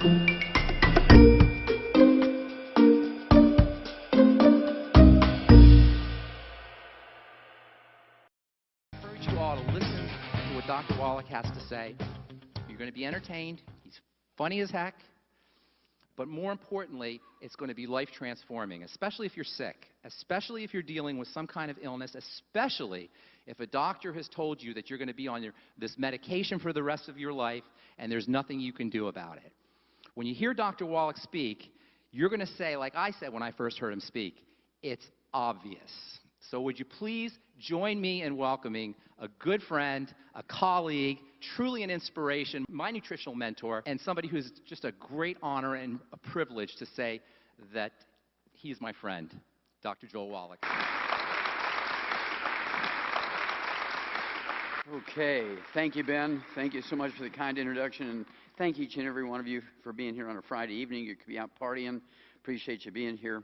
Encourage you all to listen to what Dr. Wallach has to say. You're going to be entertained. He's funny as heck. But more importantly, it's going to be life transforming, especially if you're sick, especially if you're dealing with some kind of illness, especially if a doctor has told you that you're going to be on this medication for the rest of your life and there's nothing you can do about it. When you hear Dr. Wallach speak, you're going to say, like I said when I first heard him speak, it's obvious. So would you please join me in welcoming a good friend, a colleague, truly an inspiration, my nutritional mentor, and somebody who's just a great honor and a privilege to say that he's my friend, Dr. Joel Wallach. Okay, thank you, Ben. Thank you so much for the kind introduction, and thank each and every one of you for being here on a Friday evening. You could be out partying. Appreciate you being here.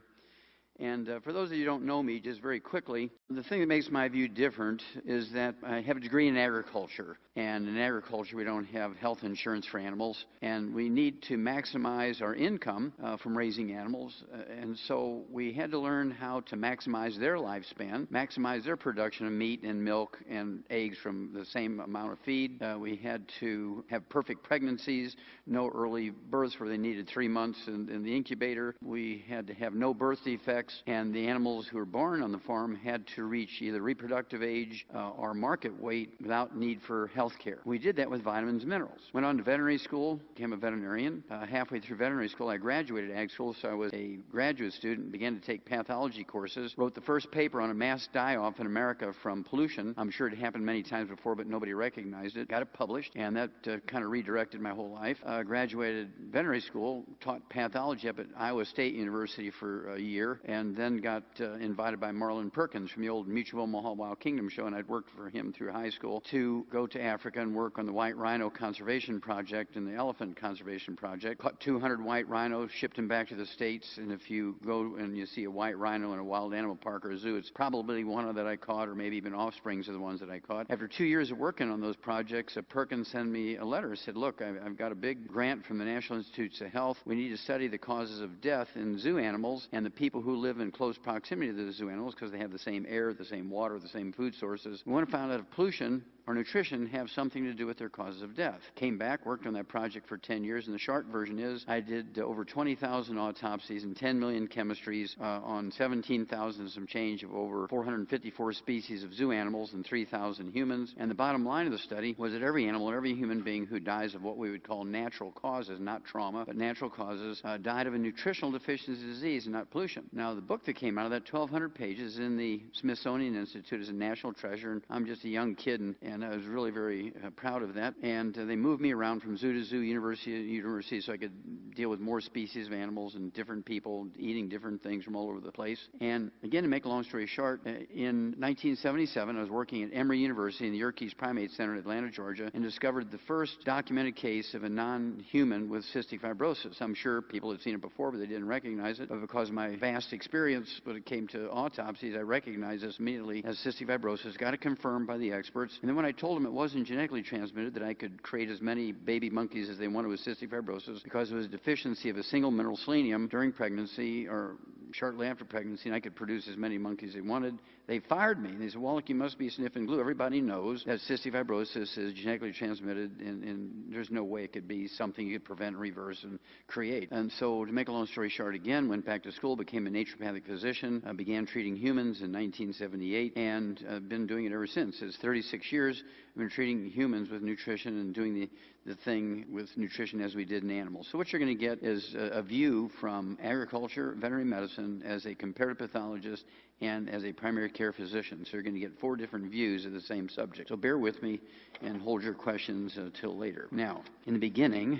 And for those of you who don't know me, just very quickly, the thing that makes my view different is that I have a degree in agriculture. And in agriculture, we don't have health insurance for animals. And we need to maximize our income from raising animals. And so we had to learn how to maximize their lifespan, maximize their production of meat and milk and eggs from the same amount of feed. We had to have perfect pregnancies, no early births where they needed 3 months in the incubator. We had to have no birth defects. And the animals who were born on the farm had to reach either reproductive age or market weight without need for health care. We did that with vitamins and minerals. Went on to veterinary school, became a veterinarian. Halfway through veterinary school, I graduated ag school, so I was a graduate student, began to take pathology courses, wrote the first paper on a mass die-off in America from pollution. I'm sure it happened many times before, but nobody recognized it. Got it published, and that kind of redirected my whole life. Graduated veterinary school, taught pathology up at Iowa State University for a year, and then got invited by Marlon Perkins from the old Mutual Omaha Wild Kingdom show, and I'd worked for him through high school, to go to Africa and work on the White Rhino Conservation Project and the Elephant Conservation Project. Caught 200 white rhinos, shipped them back to the States, and if you go and you see a white rhino in a wild animal park or a zoo, it's probably one that I caught, or maybe even offsprings of the ones that I caught. After 2 years of working on those projects, Perkins sent me a letter, said, look, I've got a big grant from the National Institutes of Health. We need to study the causes of death in zoo animals and the people who live in close proximity to the zoo animals because they have the same air, the same water, the same food sources. We want to find out if pollution or nutrition have something to do with their causes of death. Came back, worked on that project for 10 years, and the short version is I did over 20,000 autopsies and 10 million chemistries on 17,000 some change of over 454 species of zoo animals and 3,000 humans. And the bottom line of the study was that every animal, every human being who dies of what we would call natural causes, not trauma, but natural causes, died of a nutritional deficiency disease and not pollution. Now, the book that came out of that, 1,200 pages, in the Smithsonian Institute, is a national treasure, and I'm just a young kid, and I was really very proud of that. And they moved me around from zoo to zoo, university to university, so I could deal with more species of animals and different people eating different things from all over the place. And again, to make a long story short, in 1977, I was working at Emory University in the Yerkes Primate Center in Atlanta, Georgia, and discovered the first documented case of a non-human with cystic fibrosis. I'm sure people had seen it before, but they didn't recognize it. But because of my vast experience when it came to autopsies, I recognized this immediately as cystic fibrosis, got it confirmed by the experts. And then when I told them it wasn't genetically transmitted, that I could create as many baby monkeys as they wanted with cystic fibrosis because it was a deficiency of a single mineral selenium during pregnancy or shortly after pregnancy, and I could produce as many monkeys as they wanted, they fired me. They said, Wallach, you must be sniffing glue. Everybody knows that cystic fibrosis is genetically transmitted, and there's no way it could be something you could prevent, reverse, and create. And so, to make a long story short, again, went back to school, became a naturopathic physician, began treating humans in 1978, and been doing it ever since. It's 36 years. I've been treating humans with nutrition and doing the thing with nutrition as we did in animals. So what you're going to get is a view from agriculture, veterinary medicine, as a comparative pathologist, and as a primary care physician. So you're going to get 4 different views of the same subject. So bear with me and hold your questions till later. Now, in the beginning,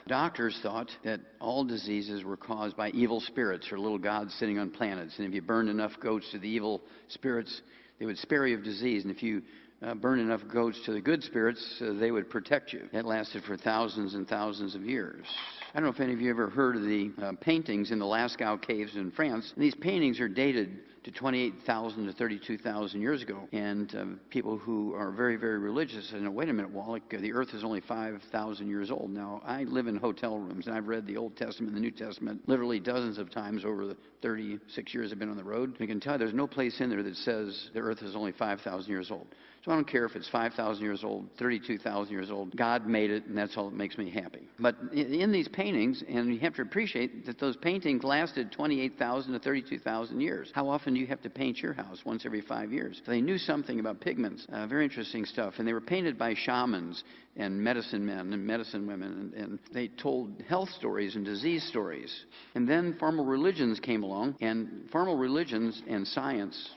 doctors thought that all diseases were caused by evil spirits or little gods sitting on planets. And if you burned enough goats to the evil spirits, they would spare you of disease. And if you burn enough goats to the good spirits, they would protect you. That lasted for thousands and thousands of years. I don't know if any of you ever heard of the paintings in the Lascaux caves in France. And these paintings are dated to 28,000 to 32,000 years ago. And people who are very, very religious say, no, wait a minute, Wallach, the earth is only 5,000 years old. Now, I live in hotel rooms, and I've read the Old Testament and the New Testament literally dozens of times over the 36 years I've been on the road. I can tell you there's no place in there that says the earth is only 5,000 years old. So I don't care if it's 5,000 years old, 32,000 years old. God made it, and that's all that makes me happy. But in these paintings, and you have to appreciate that those paintings lasted 28,000 to 32,000 years. How often do you have to paint your house? Once every 5 years. So they knew something about pigments. Very interesting stuff. And they were painted by shamans and medicine men and medicine women. And they told health stories and disease stories. And then formal religions came along, and formal religions and science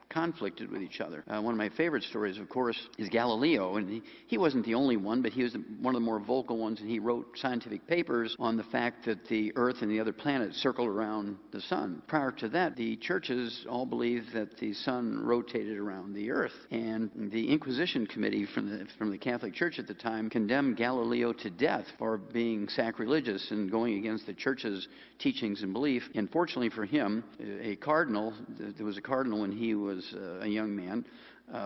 conflicted with each other. One of my favorite stories, of course, is Galileo, and he wasn't the only one, but he was one of the more vocal ones, and he wrote scientific papers on the fact that the Earth and the other planets circled around the sun. Prior to that, the churches all believed that the sun rotated around the Earth, and the Inquisition Committee from the Catholic Church at the time condemned Galileo to death for being sacrilegious and going against the Church's teachings and belief. And fortunately for him, a cardinal, there was a cardinal when he was a young man,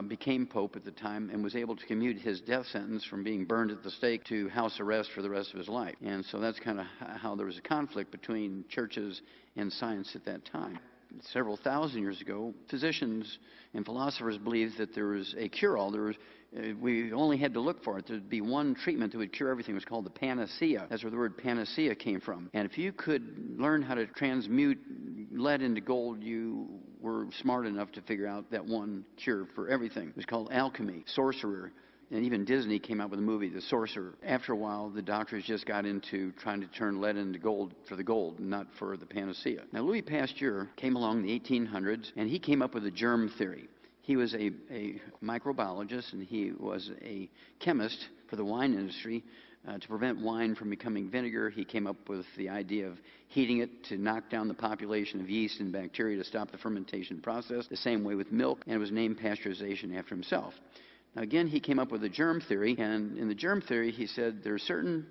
became Pope at the time and was able to commute his death sentence from being burned at the stake to house arrest for the rest of his life. And so that's kind of how there was a conflict between churches and science at that time. Several thousand years ago, physicians and philosophers believed that there was a cure-all. We only had to look for it. There'd be one treatment that would cure everything. It was called the panacea. That's where the word panacea came from. And if you could learn how to transmute lead into gold, you were smart enough to figure out that one cure for everything. It was called alchemy, sorcerer. And even Disney came out with a movie, The Sorcerer. After a while, the doctors just got into trying to turn lead into gold for the gold, not for the panacea. Now, Louis Pasteur came along in the 1800s, and he came up with a germ theory. He was a microbiologist, and he was a chemist for the wine industry. To prevent wine from becoming vinegar, he came up with the idea of heating it to knock down the population of yeast and bacteria to stop the fermentation process, the same way with milk, and it was named pasteurization after himself. Now, again, he came up with a germ theory, and in the germ theory, he said there are certain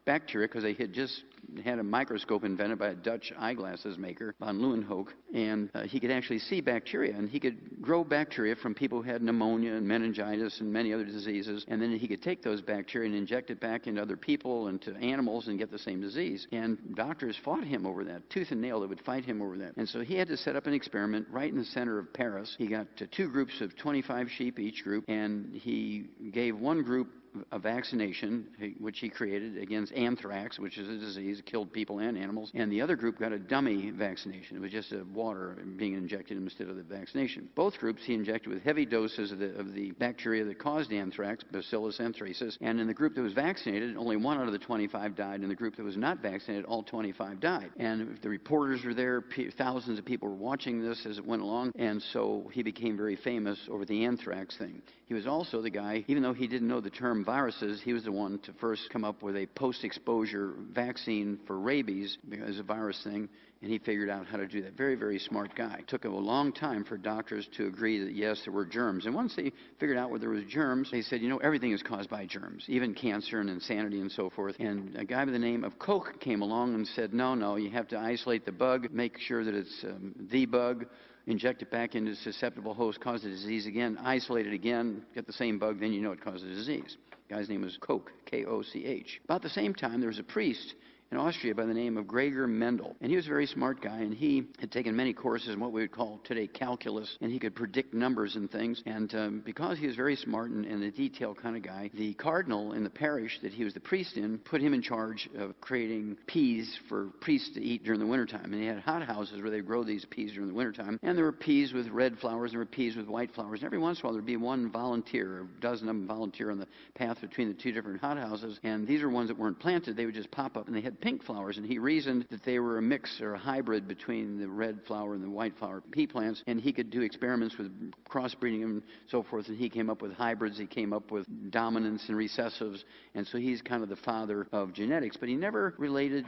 bacteria, because they had just had a microscope invented by a Dutch eyeglasses maker, von Leeuwenhoek, and he could actually see bacteria, and he could grow bacteria from people who had pneumonia and meningitis and many other diseases, and then he could take those bacteria and inject it back into other people and to animals and get the same disease. And doctors fought him over that, tooth and nail. They would fight him over that. And so he had to set up an experiment right in the center of Paris. He got two groups of 25 sheep each group, and he gave one group a vaccination, which he created against anthrax, which is a disease that killed people and animals, and the other group got a dummy vaccination. It was just water being injected instead of the vaccination. Both groups he injected with heavy doses of the bacteria that caused anthrax, Bacillus anthracis, and in the group that was vaccinated, only 1 out of the 25 died. In the group that was not vaccinated, all 25 died. And the reporters were there, thousands of people were watching this as it went along, and so he became very famous over the anthrax thing. He was also the guy, even though he didn't know the term viruses, he was the one to first come up with a post-exposure vaccine for rabies as a virus thing, and he figured out how to do that. Very, very smart guy. It took him a long time for doctors to agree that, yes, there were germs. And once they figured out where there was germs, they said, you know, everything is caused by germs, even cancer and insanity and so forth. And a guy by the name of Koch came along and said, no, you have to isolate the bug, make sure that it's the bug, inject it back into a susceptible host, cause the disease again, isolate it again, get the same bug, then you know it caused the disease. The guy's name was Koch, K-O-C-H. About the same time, there was a priest in Austria by the name of Gregor Mendel. And he was a very smart guy, and he had taken many courses in what we would call today calculus, and he could predict numbers and things. And because he was very smart and a detail kind of guy, the cardinal in the parish that he was the priest in put him in charge of creating peas for priests to eat during the wintertime. And they had hothouses where they grow these peas during the wintertime. And there were peas with red flowers, and there were peas with white flowers. And every once in a while, there would be one volunteer, a dozen of them volunteer on the path between the two different hothouses. And these are ones that weren't planted. They would just pop up, and they had pink flowers, and he reasoned that they were a mix or a hybrid between the red flower and the white flower pea plants, and he could do experiments with crossbreeding and so forth, and he came up with hybrids, he came up with dominants and recessives, and so he's kind of the father of genetics. But he never related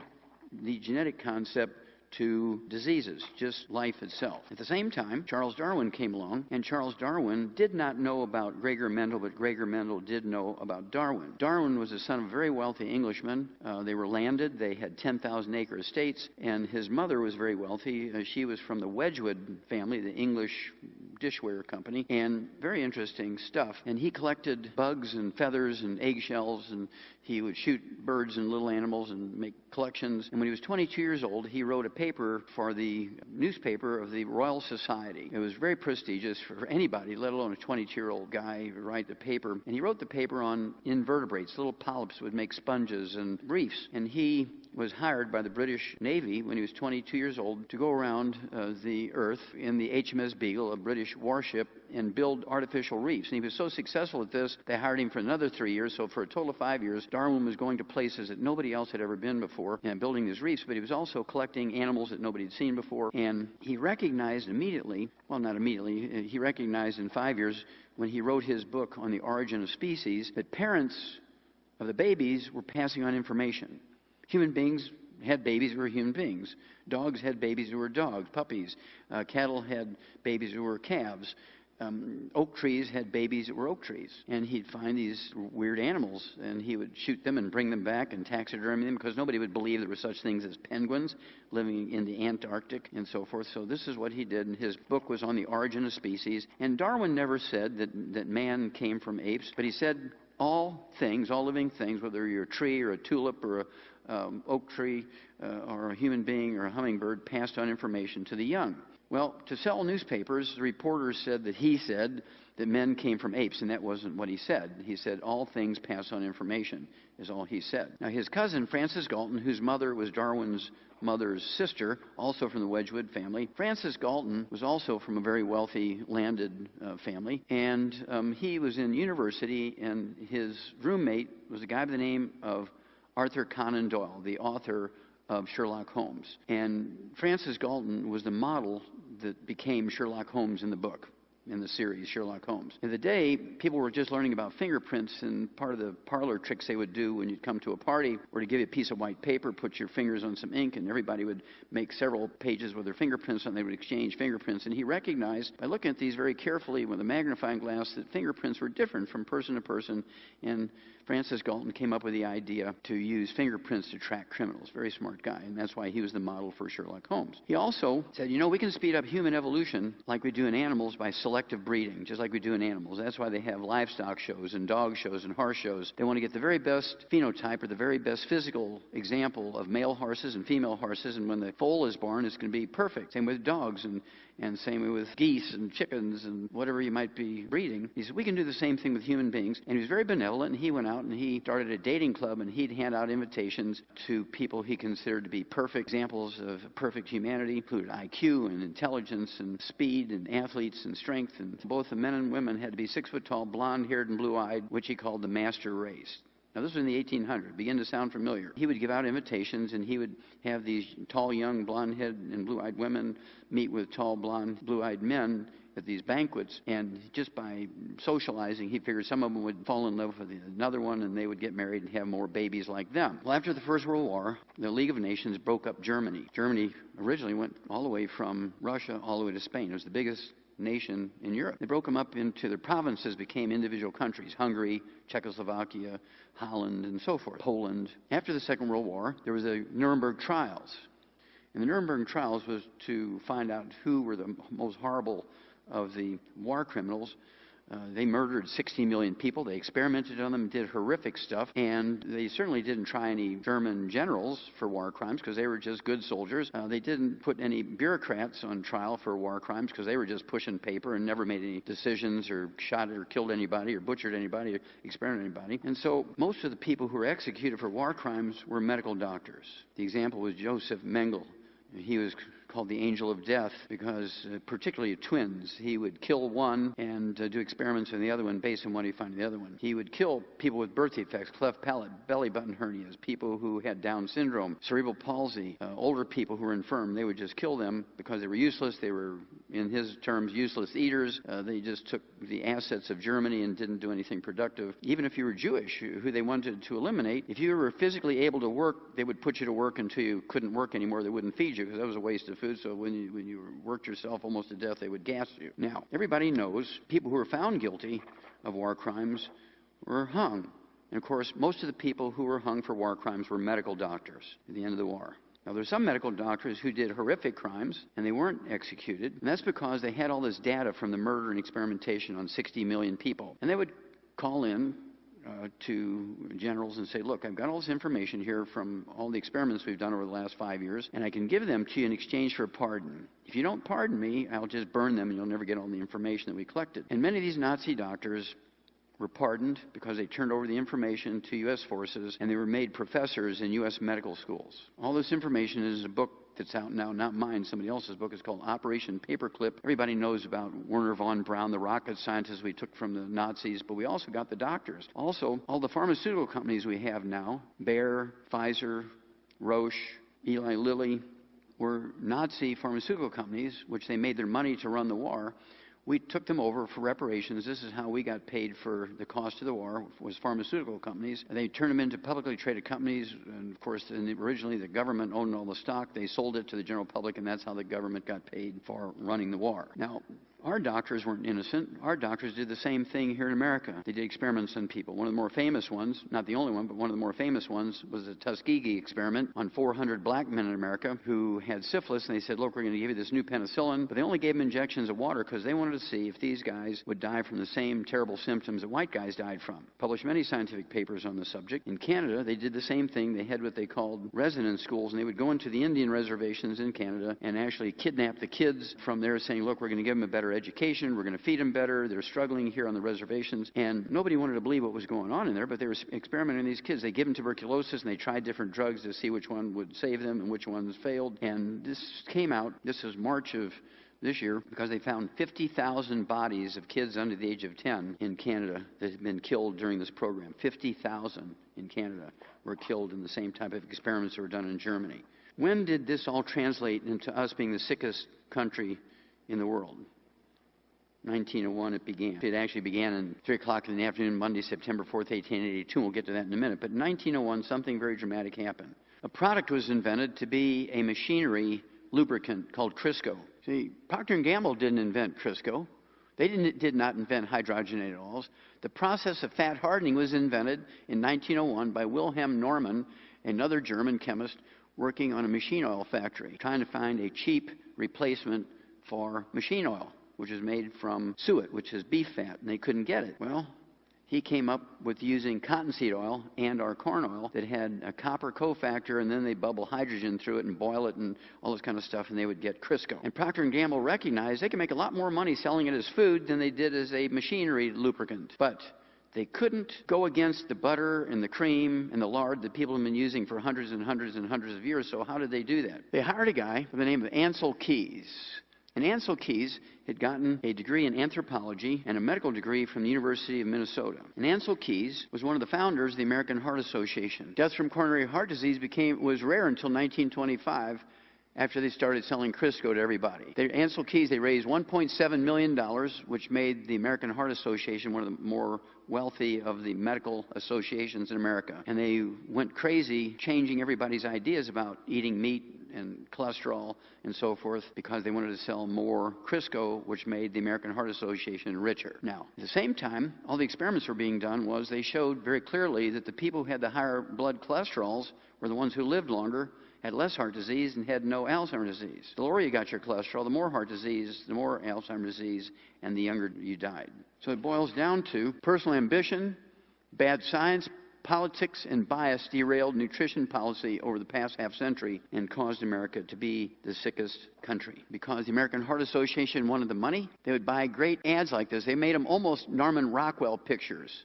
the genetic concept to diseases, just life itself. At the same time, Charles Darwin came along, and Charles Darwin did not know about Gregor Mendel, but Gregor Mendel did know about Darwin. Darwin was the son of a very wealthy Englishman. They were landed. They had 10,000-acre estates, and his mother was very wealthy. She was from the Wedgwood family, the English dishware company, and very interesting stuff. And he collected bugs and feathers and eggshells, and he would shoot birds and little animals and make collections. And when he was 22 years old, he wrote a paper for the newspaper of the Royal Society. It was very prestigious for anybody, let alone a 22-year-old guy, to write the paper. And he wrote the paper on invertebrates, little polyps would make sponges and reefs. And he was hired by the British Navy when he was 22 years old to go around the Earth in the HMS Beagle, a British warship, and build artificial reefs. And he was so successful at this, they hired him for another 3 years. So for a total of 5 years, Darwin was going to places that nobody else had ever been before and building these reefs, but he was also collecting animals that nobody had seen before. And he recognized immediately, well, not immediately, he recognized in 5 years when he wrote his book on the origin of species that parents of the babies were passing on information. Human beings had babies who were human beings. Dogs had babies who were dogs, puppies. Cattle had babies who were calves. Oak trees had babies that were oak trees. And he'd find these weird animals, and he would shoot them and bring them back and taxidermy them, because nobody would believe there were such things as penguins living in the Antarctic and so forth. So this is what he did, and his book was on the origin of species. And Darwin never said that man came from apes, but he said all things, all living things, whether you're a tree or a tulip or a oak tree or a human being or a hummingbird, passed on information to the young. Well, to sell newspapers, the reporters said that he said that men came from apes, and that wasn't what he said. He said all things pass on information is all he said. Now, his cousin, Francis Galton, whose mother was Darwin's mother's sister, also from the Wedgwood family. Francis Galton was also from a very wealthy landed family, and he was in university, and his roommate was a guy by the name of Arthur Conan Doyle, the author of Sherlock Holmes. And Francis Galton was the model that became Sherlock Holmes in the book, in the series Sherlock Holmes. In the day, people were just learning about fingerprints, and part of the parlor tricks they would do when you'd come to a party were to give you a piece of white paper, put your fingers on some ink, and everybody would make several pages with their fingerprints on. They would exchange fingerprints. And he recognized, by looking at these very carefully with a magnifying glass, that fingerprints were different from person to person. And Francis Galton came up with the idea to use fingerprints to track criminals. Very smart guy, and that's why he was the model for Sherlock Holmes. He also said, you know, we can speed up human evolution like we do in animals by selective breeding, just like we do in animals. That's why they have livestock shows and dog shows and horse shows. They want to get the very best phenotype or the very best physical example of male horses and female horses, and when the foal is born, it's going to be perfect. Same with dogs, and same with geese and chickens and whatever you might be breeding. He said, we can do the same thing with human beings. And he was very benevolent, and he went out and he started a dating club, and he'd hand out invitations to people he considered to be perfect examples of perfect humanity, included IQ and intelligence and speed and athletes and strength. And both the men and women had to be 6 foot tall, blonde-haired and blue-eyed, which he called the master race. Now, this was in the 1800s. Begin to sound familiar. He would give out invitations, and he would have these tall, young, blonde-headed and blue-eyed women meet with tall, blonde, blue-eyed men at these banquets. And just by socializing, he figured some of them would fall in love with another one, and they would get married and have more babies like them. Well, after the First World War, the League of Nations broke up Germany. Germany originally went all the way from Russia all the way to Spain. It was the biggest nation in Europe. They broke them up into the provinces, became individual countries: Hungary, Czechoslovakia, Holland, and so forth, Poland. After the Second World War, there was a Nuremberg trials. And the Nuremberg trials was to find out who were the most horrible of the war criminals. They murdered 60 million people. They experimented on them, did horrific stuff, and they certainly didn't try any German generals for war crimes because they were just good soldiers. They didn't put any bureaucrats on trial for war crimes because they were just pushing paper and never made any decisions or shot or killed anybody or butchered anybody or experimented on anybody. And so most of the people who were executed for war crimes were medical doctors. The example was Joseph Mengele. He was called the angel of death because, particularly twins, he would kill one and do experiments on the other one based on what he found in the other one. He would kill people with birth defects, cleft palate, belly button hernias, people who had Down syndrome, cerebral palsy, older people who were infirm. They would just kill them because they were useless. They were, in his terms, useless eaters. They just took the assets of Germany and didn't do anything productive. Even if you were Jewish, who they wanted to eliminate, if you were physically able to work, they would put you to work until you couldn't work anymore. They wouldn't feed feed you because that was a waste of food. So when you worked yourself almost to death, they would gas you. Now, everybody knows people who were found guilty of war crimes were hung. And of course, most of the people who were hung for war crimes were medical doctors at the end of the war. Now, there's some medical doctors who did horrific crimes, and they weren't executed. And that's because they had all this data from the murder and experimentation on 60 million people. And they would call in to generals and say, look, I've got all this information here from all the experiments we've done over the last 5 years, and I can give them to you in exchange for a pardon. If you don't pardon me, I'll just burn them, and you'll never get all the information that we collected. And many of these Nazi doctors were pardoned because they turned over the information to U.S. forces, and they were made professors in U.S. medical schools. All this information is a book that's out now, not mine, somebody else's book. It's called Operation Paperclip. Everybody knows about Werner von Braun, the rocket scientist we took from the Nazis, but we also got the doctors. Also, all the pharmaceutical companies we have now, Bayer, Pfizer, Roche, Eli Lilly, were Nazi pharmaceutical companies, which they made their money to run the war. We took them over for reparations. This is how we got paid for the cost of the war, was pharmaceutical companies. They turned them into publicly traded companies, and of course, originally the government owned all the stock. They sold it to the general public, and that's how the government got paid for running the war. Now, our doctors weren't innocent. Our doctors did the same thing here in America. They did experiments on people. One of the more famous ones, not the only one, but one of the more famous ones was the Tuskegee experiment on 400 black men in America who had syphilis, and they said, look, we're going to give you this new penicillin, but they only gave them injections of water because they wanted to see if these guys would die from the same terrible symptoms that white guys died from. Published many scientific papers on the subject. In Canada, they did the same thing. They had what they called residence schools, and they would go into the Indian reservations in Canada and actually kidnap the kids from there, saying, look, we're going to give them a better education, we're going to feed them better, they're struggling here on the reservations, and nobody wanted to believe what was going on in there, but they were experimenting on these kids. They gave them tuberculosis, and they tried different drugs to see which one would save them and which ones failed, and this came out, this is March of this year, because they found 50,000 bodies of kids under the age of 10 in Canada that had been killed during this program. 50,000 in Canada were killed in the same type of experiments that were done in Germany. When did this all translate into us being the sickest country in the world? 1901 it began. It actually began at 3 o'clock in the afternoon, Monday, September 4th, 1882. We'll get to that in a minute. But in 1901, something very dramatic happened. A product was invented to be a machinery lubricant called Crisco. See, Procter & Gamble didn't invent Crisco. They did not invent hydrogenated oils. The process of fat hardening was invented in 1901 by Wilhelm Norman, another German chemist, working on a machine oil factory, trying to find a cheap replacement for machine oil, which is made from suet, which is beef fat, and they couldn't get it. Well, he came up with using cottonseed oil and our corn oil that had a copper cofactor, and then they bubble hydrogen through it and boil it and all this kind of stuff, and they would get Crisco. And Procter & Gamble recognized they could make a lot more money selling it as food than they did as a machinery lubricant. But they couldn't go against the butter and the cream and the lard that people have been using for hundreds and hundreds and hundreds of years, so how did they do that? They hired a guy by the name of Ansel Keys. And Ansel Keys had gotten a degree in anthropology and a medical degree from the University of Minnesota. And Ansel Keys was one of the founders of the American Heart Association. Deaths from coronary heart disease was rare until 1925, after they started selling Crisco to everybody. Ansel Keys, they raised $1.7 million, which made the American Heart Association one of the more wealthy of the medical associations in America. And they went crazy changing everybody's ideas about eating meat and cholesterol and so forth because they wanted to sell more Crisco, which made the American Heart Association richer. Now, at the same time, all the experiments were being done was they showed very clearly that the people who had the higher blood cholesterols were the ones who lived longer, had less heart disease, and had no Alzheimer's disease. The lower you got your cholesterol, the more heart disease, the more Alzheimer's disease, and the younger you died. So it boils down to personal ambition, bad science, politics, and bias derailed nutrition policy over the past half-century and caused America to be the sickest country. Because the American Heart Association wanted the money, they would buy great ads like this. They made them almost Norman Rockwell pictures,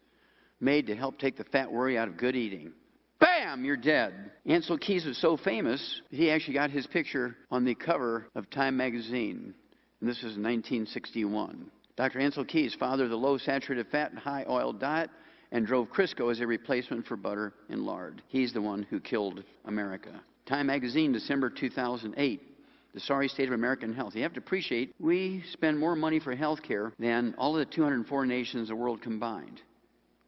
made to help take the fat worry out of good eating. Bam! You're dead. Ansel Keys was so famous, he actually got his picture on the cover of Time magazine. And this is 1961. Dr. Ansel Keys, father of the low saturated fat and high oil diet, and drove Crisco as a replacement for butter and lard. He's the one who killed America. Time magazine, December 2008. The sorry state of American health. You have to appreciate, we spend more money for health care than all of the 204 nations of the world combined.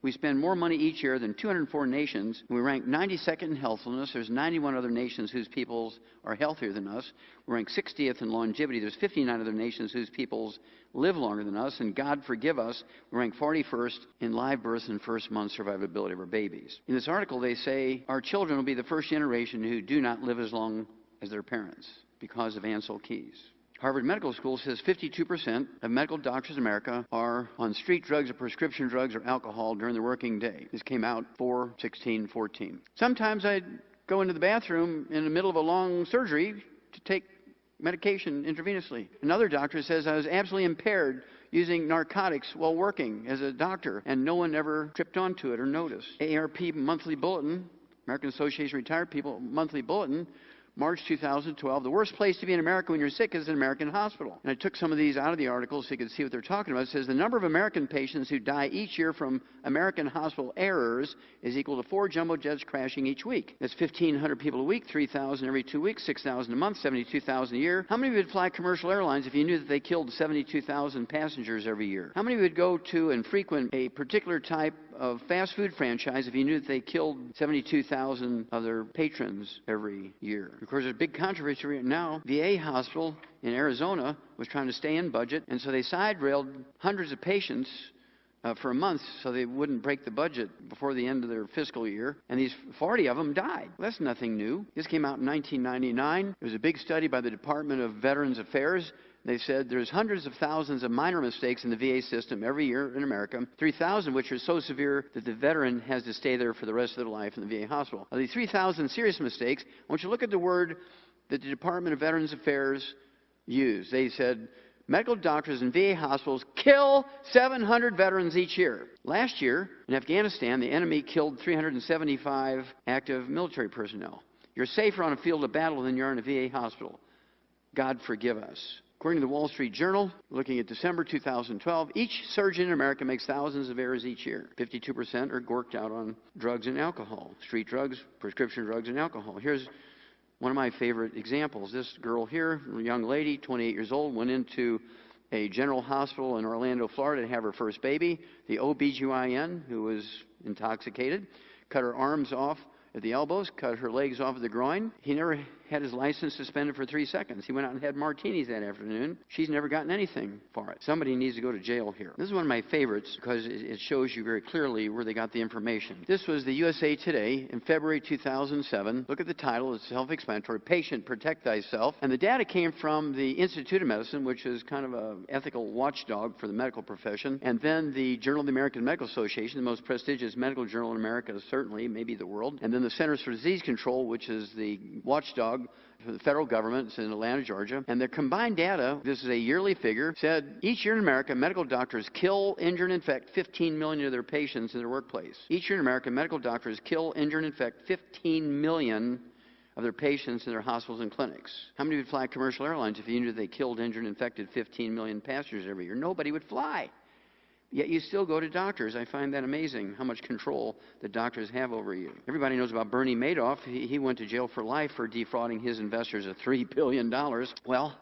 We spend more money each year than 204 nations. We rank 92nd in healthfulness. There's 91 other nations whose peoples are healthier than us. We rank 60th in longevity. There's 59 other nations whose peoples live longer than us. And God forgive us, we rank 41st in live births and first-month survivability of our babies. In this article, they say our children will be the first generation who do not live as long as their parents because of Ansel Keys. Harvard Medical School says 52% of medical doctors in America are on street drugs or prescription drugs or alcohol during the working day. This came out 4/16/14. Sometimes I'd go into the bathroom in the middle of a long surgery to take medication intravenously. Another doctor says I was absolutely impaired using narcotics while working as a doctor, and no one ever tripped onto it or noticed. AARP Monthly Bulletin, American Association of Retired People Monthly Bulletin, March 2012, the worst place to be in America when you're sick is an American hospital. And I took some of these out of the article so you could see what they're talking about. It says the number of American patients who die each year from American hospital errors is equal to 4 jumbo jets crashing each week. That's 1,500 people a week, 3,000 every 2 weeks, 6,000 a month, 72,000 a year. How many of you would fly commercial airlines if you knew that they killed 72,000 passengers every year? How many would go to and frequent a particular type of fast food franchise if you knew that they killed 72,000 of their patrons every year? Of course, there's a big controversy right now. VA hospital in Arizona was trying to stay in budget, and so they side-railed hundreds of patients for a month so they wouldn't break the budget before the end of their fiscal year, and these 40 of them died. Well, that's nothing new. This came out in 1999. There was a big study by the Department of Veterans Affairs. They said there's hundreds of thousands of minor mistakes in the VA system every year in America, 3,000 which are so severe that the veteran has to stay there for the rest of their life in the VA hospital. Of these 3,000 serious mistakes, I want you to look at the word that the Department of Veterans Affairs used. They said medical doctors in VA hospitals kill 700 veterans each year. Last year in Afghanistan, the enemy killed 375 active military personnel. You're safer on a field of battle than you are in a VA hospital. God forgive us. According to the Wall Street Journal, looking at December 2012, each surgeon in America makes thousands of errors each year. 52% are gorked out on drugs and alcohol, street drugs, prescription drugs, and alcohol. Here's one of my favorite examples. This girl here, a young lady, 28 years old, went into a general hospital in Orlando, Florida to have her first baby. The OBGYN, who was intoxicated, cut her arms off at the elbows, cut her legs off at the groin. He never had his license suspended for 3 seconds. He went out and had martinis that afternoon. She's never gotten anything for it. Somebody needs to go to jail here. This is one of my favorites because it shows you very clearly where they got the information. This was the USA Today in February 2007. Look at the title. It's self-explanatory. Patient, protect thyself. And the data came from the Institute of Medicine, which is kind of an ethical watchdog for the medical profession. And then the Journal of the American Medical Association, the most prestigious medical journal in America, certainly, maybe the world. And then the Centers for Disease Control, which is the watchdog for the federal government. It's in Atlanta, Georgia. And their combined data, this is a yearly figure, said each year in America, medical doctors kill, injure, and infect 15 million of their patients in their workplace. Each year in America, medical doctors kill, injure, and infect 15 million of their patients in their hospitals and clinics. How many would fly commercial airlines if you knew they killed, injured, and infected 15 million passengers every year? Nobody would fly. Yet you still go to doctors. I find that amazing, how much control the doctors have over you. Everybody knows about Bernie Madoff. He went to jail for life for defrauding his investors of $3 billion. Well,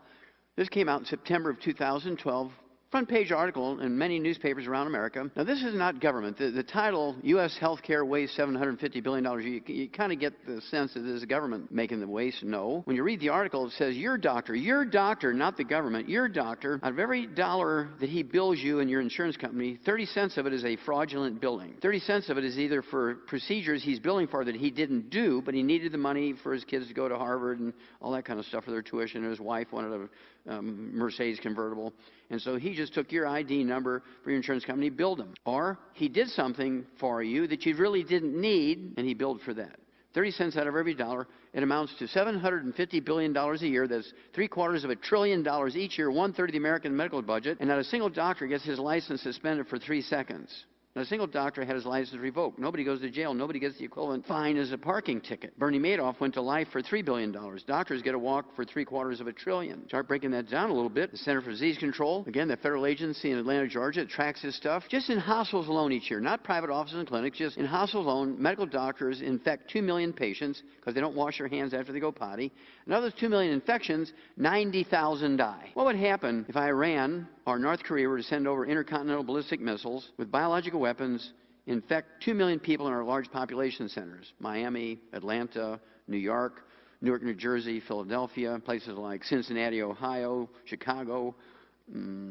this came out in September of 2012. Front page article in many newspapers around America. Now, this is not government. The title, U.S. healthcare wastes $750 billion. You kind of get the sense that this is the government making the waste. No. When you read the article, it says your doctor, not the government, your doctor, out of every dollar that he bills you and your insurance company, 30 cents of it is a fraudulent billing. 30 cents of it is either for procedures he's billing for that he didn't do, but he needed the money for his kids to go to Harvard and all that kind of stuff for their tuition, and his wife wanted a Mercedes convertible. And so he just took your ID number for your insurance company, billed him. Or he did something for you that you really didn't need, and he billed for that. 30 cents out of every dollar. It amounts to $750 billion a year. That's $750 billion each year, 1/3 of the American medical budget. And not a single doctor gets his license suspended for 3 seconds. Not a single doctor had his license revoked. Nobody goes to jail. Nobody gets the equivalent fine as a parking ticket. Bernie Madoff went to life for $3 billion. Doctors get a walk for $750 billion. Start breaking that down a little bit. The Center for Disease Control, again, the federal agency in Atlanta, Georgia, tracks this stuff. Just in hospitals alone each year, not private offices and clinics, just in hospitals alone, medical doctors infect 2 million patients because they don't wash their hands after they go potty. Another 2 million infections, 90,000 die. What would happen if Iran or North Korea were to send over intercontinental ballistic missiles with biological weapons infect 2 million people in our large population centers, Miami, Atlanta, New York, Newark, New Jersey, Philadelphia, places like Cincinnati, Ohio, Chicago,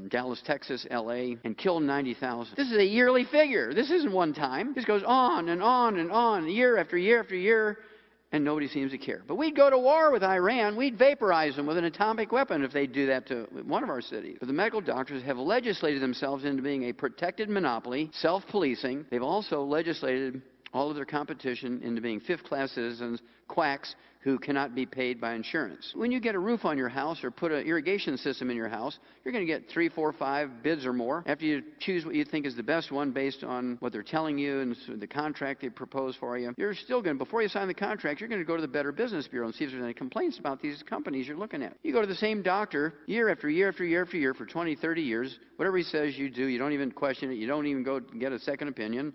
Dallas, Texas, L.A., and kill 90,000. This is a yearly figure. This isn't one time. This goes on and on and on, year after year after year, and nobody seems to care. But we'd go to war with Iran. We'd vaporize them with an atomic weapon if they'd do that to one of our cities. But the medical doctors have legislated themselves into being a protected monopoly, self-policing. They've also legislated all of their competition into being fifth-class citizens, quacks who cannot be paid by insurance. When you get a roof on your house or put an irrigation system in your house, you're going to get 3, 4, 5 bids or more. After you choose what you think is the best one based on what they're telling you and the contract they propose for you, you're still going to, before you sign the contract, you're going to go to the Better Business Bureau and see if there's any complaints about these companies you're looking at. You go to the same doctor year after year after year after year for 20, 30 years. Whatever he says you do, you don't even question it. You don't even go get a second opinion.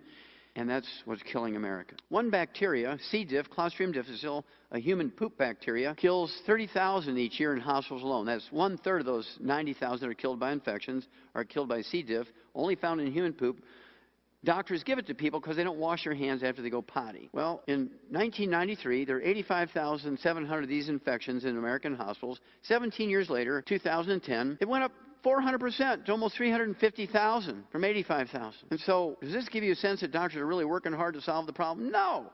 And that's what's killing America. One bacteria, C. diff, Clostridium difficile, a human poop bacteria, kills 30,000 each year in hospitals alone. That's 1/3 of those 90,000 that are killed by infections are killed by C. diff, only found in human poop. Doctors give it to people because they don't wash their hands after they go potty. Well, in 1993, there were 85,700 of these infections in American hospitals. 17 years later, 2010, it went up 400% to almost 350,000 from 85,000. And so, does this give you a sense that doctors are really working hard to solve the problem? No.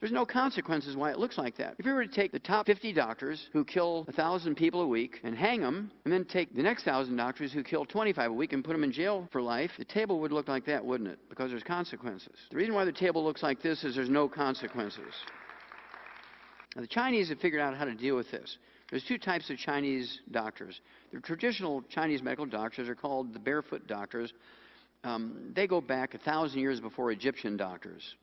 There's no consequences why it looks like that. If we were to take the top 50 doctors who kill 1,000 people a week and hang them, and then take the next 1,000 doctors who kill 25 a week and put them in jail for life, the table would look like that, wouldn't it? Because there's consequences. The reason why the table looks like this is there's no consequences. Now, the Chinese have figured out how to deal with this. There's 2 types of Chinese doctors. The traditional Chinese medical doctors are called the barefoot doctors. They go back 1,000 years before Egyptian doctors.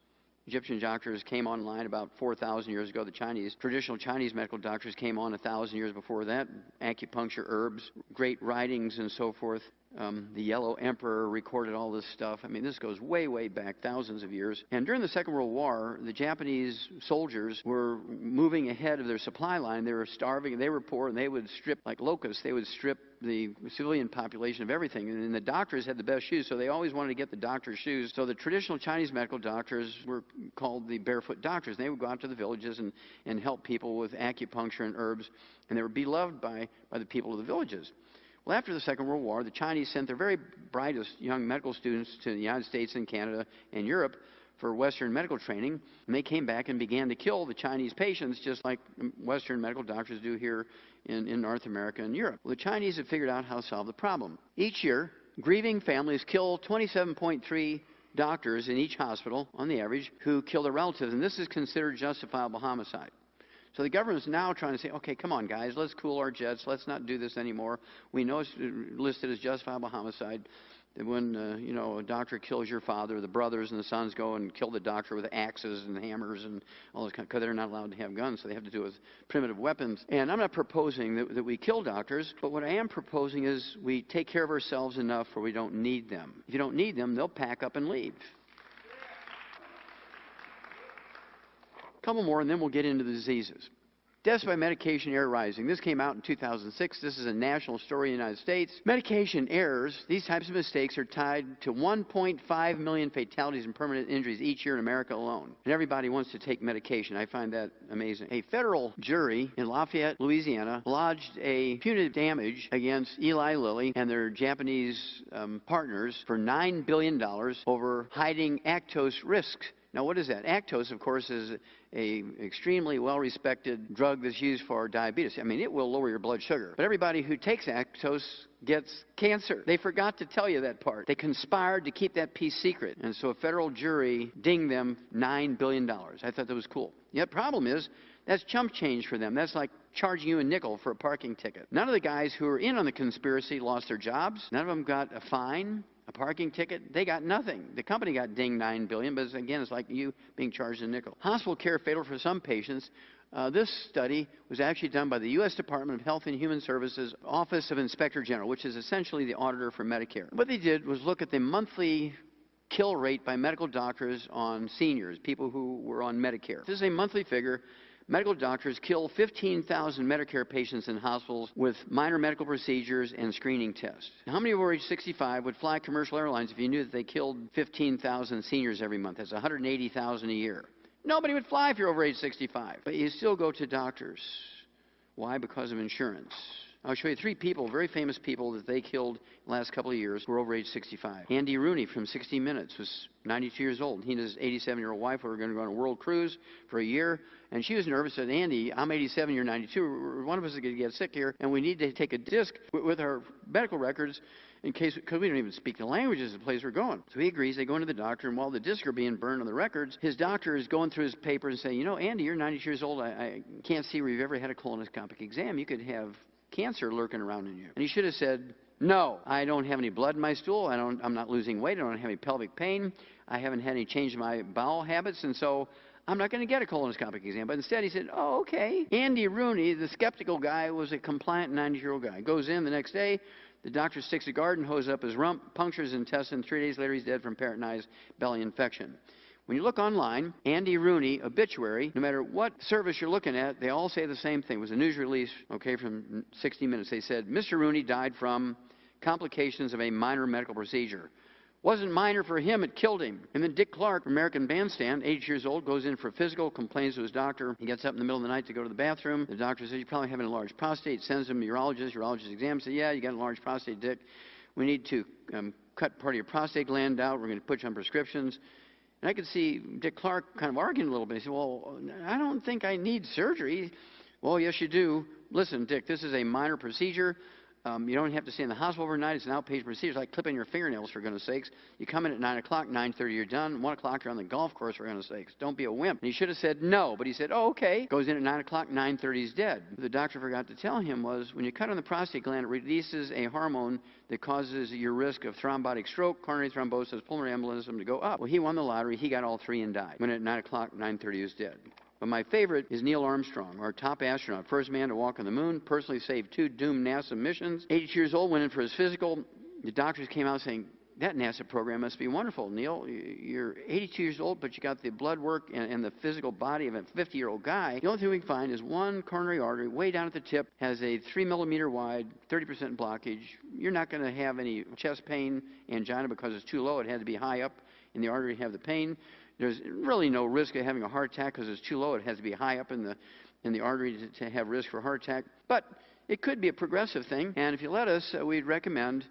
Egyptian doctors came online about 4,000 years ago. The traditional Chinese medical doctors came on 1,000 years before that. Acupuncture, herbs, great writings and so forth. The Yellow Emperor recorded all this stuff. I mean, this goes way, way back, thousands of years. And during the Second World War, the Japanese soldiers were moving ahead of their supply line. They were starving, and they were poor, and they would strip, like locusts, they would strip the civilian population of everything. And the doctors had the best shoes, so they always wanted to get the doctor's shoes. So the traditional Chinese medical doctors were called the barefoot doctors. They would go out to the villages and help people with acupuncture and herbs, and they were beloved by the people of the villages. Well, after the Second World War, the Chinese sent their very brightest young medical students to the United States and Canada and Europe for Western medical training, and they came back and began to kill the Chinese patients just like Western medical doctors do here in North America and Europe. Well, the Chinese have figured out how to solve the problem. Each year, grieving families kill 27.3 doctors in each hospital, on the average, who kill their relatives, and this is considered justifiable homicide. So the government's now trying to say, okay, come on, guys, let's cool our jets. Let's not do this anymore. We know it's listed as justifiable homicide. That when, a doctor kills your father, the brothers and the sons go and kill the doctor with axes and hammers and all this kind of, because they're not allowed to have guns, so they have to do it with primitive weapons. And I'm not proposing that we kill doctors, but what I am proposing is we take care of ourselves enough where we don't need them. If you don't need them, they'll pack up and leave. A couple more, and then we'll get into the diseases. Deaths by medication error rising. This came out in 2006. This is a national story in the United States. Medication errors, these types of mistakes are tied to 1.5 million fatalities and permanent injuries each year in America alone. And everybody wants to take medication. I find that amazing. A federal jury in Lafayette, Louisiana, lodged a punitive damage against Eli Lilly and their Japanese partners for $9 billion over hiding Actose risks. Now, what is that? Actose, of course, is an extremely well-respected drug that's used for diabetes. I mean, it will lower your blood sugar. But everybody who takes Actose gets cancer. They forgot to tell you that part. They conspired to keep that piece secret. And so a federal jury dinged them $9 billion. I thought that was cool. Yet the problem is, that's chump change for them. That's like charging you a nickel for a parking ticket. None of the guys who were in on the conspiracy lost their jobs. None of them got a fine. A parking ticket, they got nothing. The company got dinged $9 billion, but again, it's like you being charged a nickel. Hospital care fatal for some patients. This study was actually done by the U.S. Department of Health and Human Services Office of Inspector General, which is essentially the auditor for Medicare. What they did was look at the monthly kill rate by medical doctors on seniors, people who were on Medicare. This is a monthly figure. medical doctors kill 15,000 Medicare patients in hospitals with minor medical procedures and screening tests. How many over age 65 would fly commercial airlines if you knew that they killed 15,000 seniors every month? That's 180,000 a year. Nobody would fly if you're over age 65. But you still go to doctors. Why? Because of insurance. I'll show you 3 people, very famous people, that they killed the last couple of years who were over age 65. Andy Rooney from 60 Minutes was 92 years old. He and his 87-year-old wife were going to go on a world cruise for a year, and she was nervous. Said, Andy, I'm 87, you're 92. One of us is going to get sick here, and we need to take a disc with our medical records in case, because we don't even speak the languages of the place we're going. So he agrees. They go into the doctor, and while the discs are being burned on the records, his doctor is going through his papers and saying, you know, Andy, you're 92 years old. I can't see where you've ever had a colonoscopic exam. You could have cancer lurking around in you. And he should have said, no, I don't have any blood in my stool. I'm not losing weight. I don't have any pelvic pain. I haven't had any change in my bowel habits, and so I'm not going to get a colonoscopic exam. But instead he said, oh, okay. Andy Rooney, the skeptical guy, was a compliant 90-year-old guy. Goes in the next day. The doctor sticks a garden hose up his rump, punctures his intestine. 3 days later, he's dead from peritonitis belly infection. When you look online, Andy Rooney obituary, no matter what service you're looking at, they all say the same thing. It was a news release, okay, from 60 Minutes. They said, Mr. Rooney died from complications of a minor medical procedure. Wasn't minor for him, it killed him. And then Dick Clark, American Bandstand, 80 years old, goes in for a physical, complains to his doctor. He gets up in the middle of the night to go to the bathroom. The doctor says, you probably have an enlarged prostate. Sends him to urologist. Urologist examines, says, yeah, you got an enlarged prostate, Dick. We need to cut part of your prostate gland out. We're going to put you on prescriptions. And I could see Dick Clark kind of arguing a little bit. He said, well, I don't think I need surgery. Well, yes, you do. Listen, Dick, this is a minor procedure. You don't have to stay in the hospital overnight. It's an outpatient procedure. It's like clipping your fingernails, for goodness sakes. You come in at 9 o'clock, 9:30 you're done. 1 o'clock you're on the golf course, for goodness sakes. Don't be a wimp. And he should have said no, but he said, oh, okay. Goes in at 9 o'clock, 9:30 he's dead. What the doctor forgot to tell him was when you cut on the prostate gland, it releases a hormone that causes your risk of thrombotic stroke, coronary thrombosis, pulmonary embolism to go up. Well, he won the lottery. He got all 3 and died. Went at 9 o'clock, 9:30 he was dead. But my favorite is Neil Armstrong, our top astronaut, first man to walk on the moon, personally saved 2 doomed NASA missions. 82 years old, went in for his physical. The doctors came out saying, that NASA program must be wonderful, Neil. You're 82 years old, but you got the blood work and the physical body of a 50-year-old guy. The only thing we can find is one coronary artery way down at the tip, has a 3-millimeter wide, 30% blockage. You're not going to have any chest pain, angina, because it's too low. It had to be high up in the artery to have the pain. There's really no risk of having a heart attack because it's too low. It has to be high up in the artery to have risk for a heart attack. But it could be a progressive thing. And if you let us, we'd recommend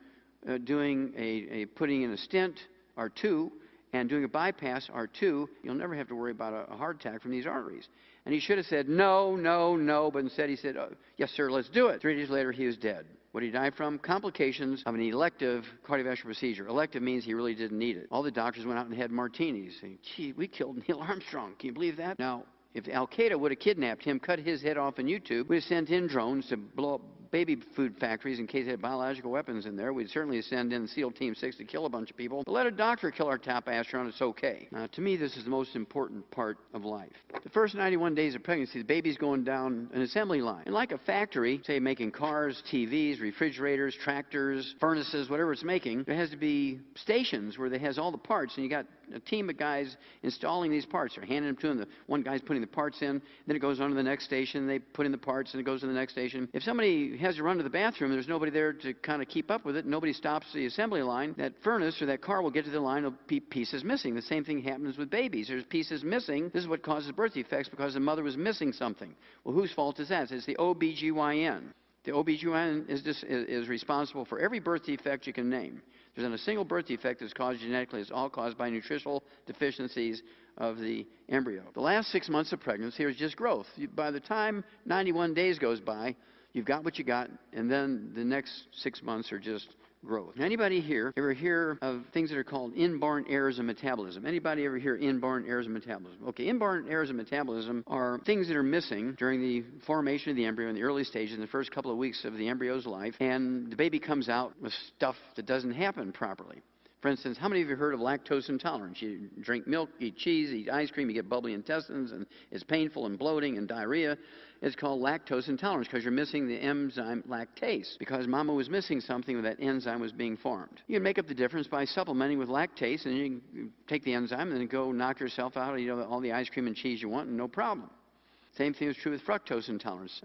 doing putting in a stent or 2 and doing a bypass or 2. You'll never have to worry about a heart attack from these arteries. And he should have said no, no, no. But instead he said, oh, yes, sir, let's do it. 3 days later, he was dead. What did he die from? Complications of an elective cardiovascular procedure. Elective means he really didn't need it. All the doctors went out and had martinis, saying, gee, we killed Neil Armstrong. Can you believe that? Now, if Al-Qaeda would have kidnapped him, cut his head off on YouTube, we'd have sent in drones to blow up baby food factories in case they had biological weapons in there. We'd certainly send in SEAL Team 6 to kill a bunch of people. But let a doctor kill our top astronaut, it's okay. Now, to me, this is the most important part of life. The first 91 days of pregnancy, the baby's going down an assembly line. And like a factory, say making cars, TVs, refrigerators, tractors, furnaces, whatever it's making, there has to be stations where it has all the parts, and you got a team of guys installing these parts. They're handing them to them. The one guy's putting the parts in. Then it goes on to the next station. They put in the parts, and it goes to the next station. If somebody has to run to the bathroom, there's nobody there to kind of keep up with it. Nobody stops the assembly line. That furnace or that car will get to the line. There'll be pieces missing. The same thing happens with babies. There's pieces missing. This is what causes birth defects because the mother was missing something. Well, whose fault is that? It's the OBGYN. The OBGYN is responsible for every birth defect you can name. There's not a single birth defect that's caused genetically. It's all caused by nutritional deficiencies of the embryo. The last 6 months of pregnancy is just growth. By the time 91 days goes by, you've got what you got, and then the next 6 months are just growth. Anybody here ever hear of things that are called inborn errors of metabolism? Anybody ever hear inborn errors of metabolism? Okay, inborn errors of metabolism are things that are missing during the formation of the embryo in the early stages, in the first couple of weeks of the embryo's life, and the baby comes out with stuff that doesn't happen properly. For instance, how many of you heard of lactose intolerance? You drink milk, eat cheese, eat ice cream, you get bubbly intestines, and it's painful and bloating and diarrhea. It's called lactose intolerance because you're missing the enzyme lactase because mama was missing something when that enzyme was being formed. You can make up the difference by supplementing with lactase, and you can take the enzyme and then go knock yourself out, all the ice cream and cheese you want, and no problem. Same thing is true with fructose intolerance.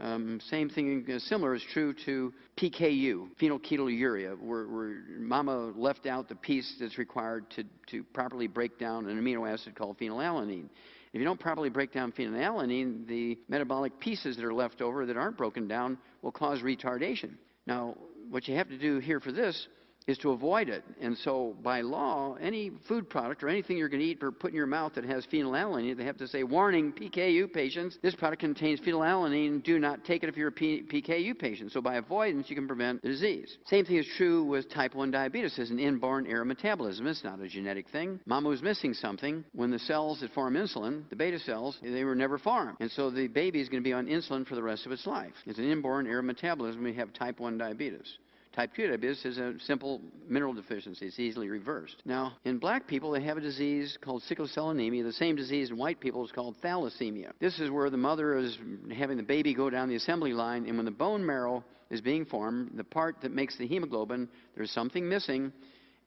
Same thing similar is true to PKU, phenylketonuria, where mama left out the piece that's required to properly break down an amino acid called phenylalanine. If you don't properly break down phenylalanine, the metabolic pieces that are left over that aren't broken down will cause retardation. Now, what you have to do here for this is to avoid it. And so by law, any food product or anything you're going to eat or put in your mouth that has phenylalanine, they have to say, warning, PKU patients, this product contains phenylalanine. Do not take it if you're a PKU patient. So by avoidance, you can prevent the disease. Same thing is true with type 1 diabetes. It's an inborn error of metabolism. It's not a genetic thing. Mama was missing something. When the cells that form insulin, the beta cells, they were never formed. And so the baby is going to be on insulin for the rest of its life. It's an inborn error of metabolism. We have type 1 diabetes. Type 2 diabetes is a simple mineral deficiency. It's easily reversed. Now, in black people, they have a disease called sickle cell anemia. The same disease in white people is called thalassemia. This is where the mother is having the baby go down the assembly line, and when the bone marrow is being formed, the part that makes the hemoglobin, there's something missing,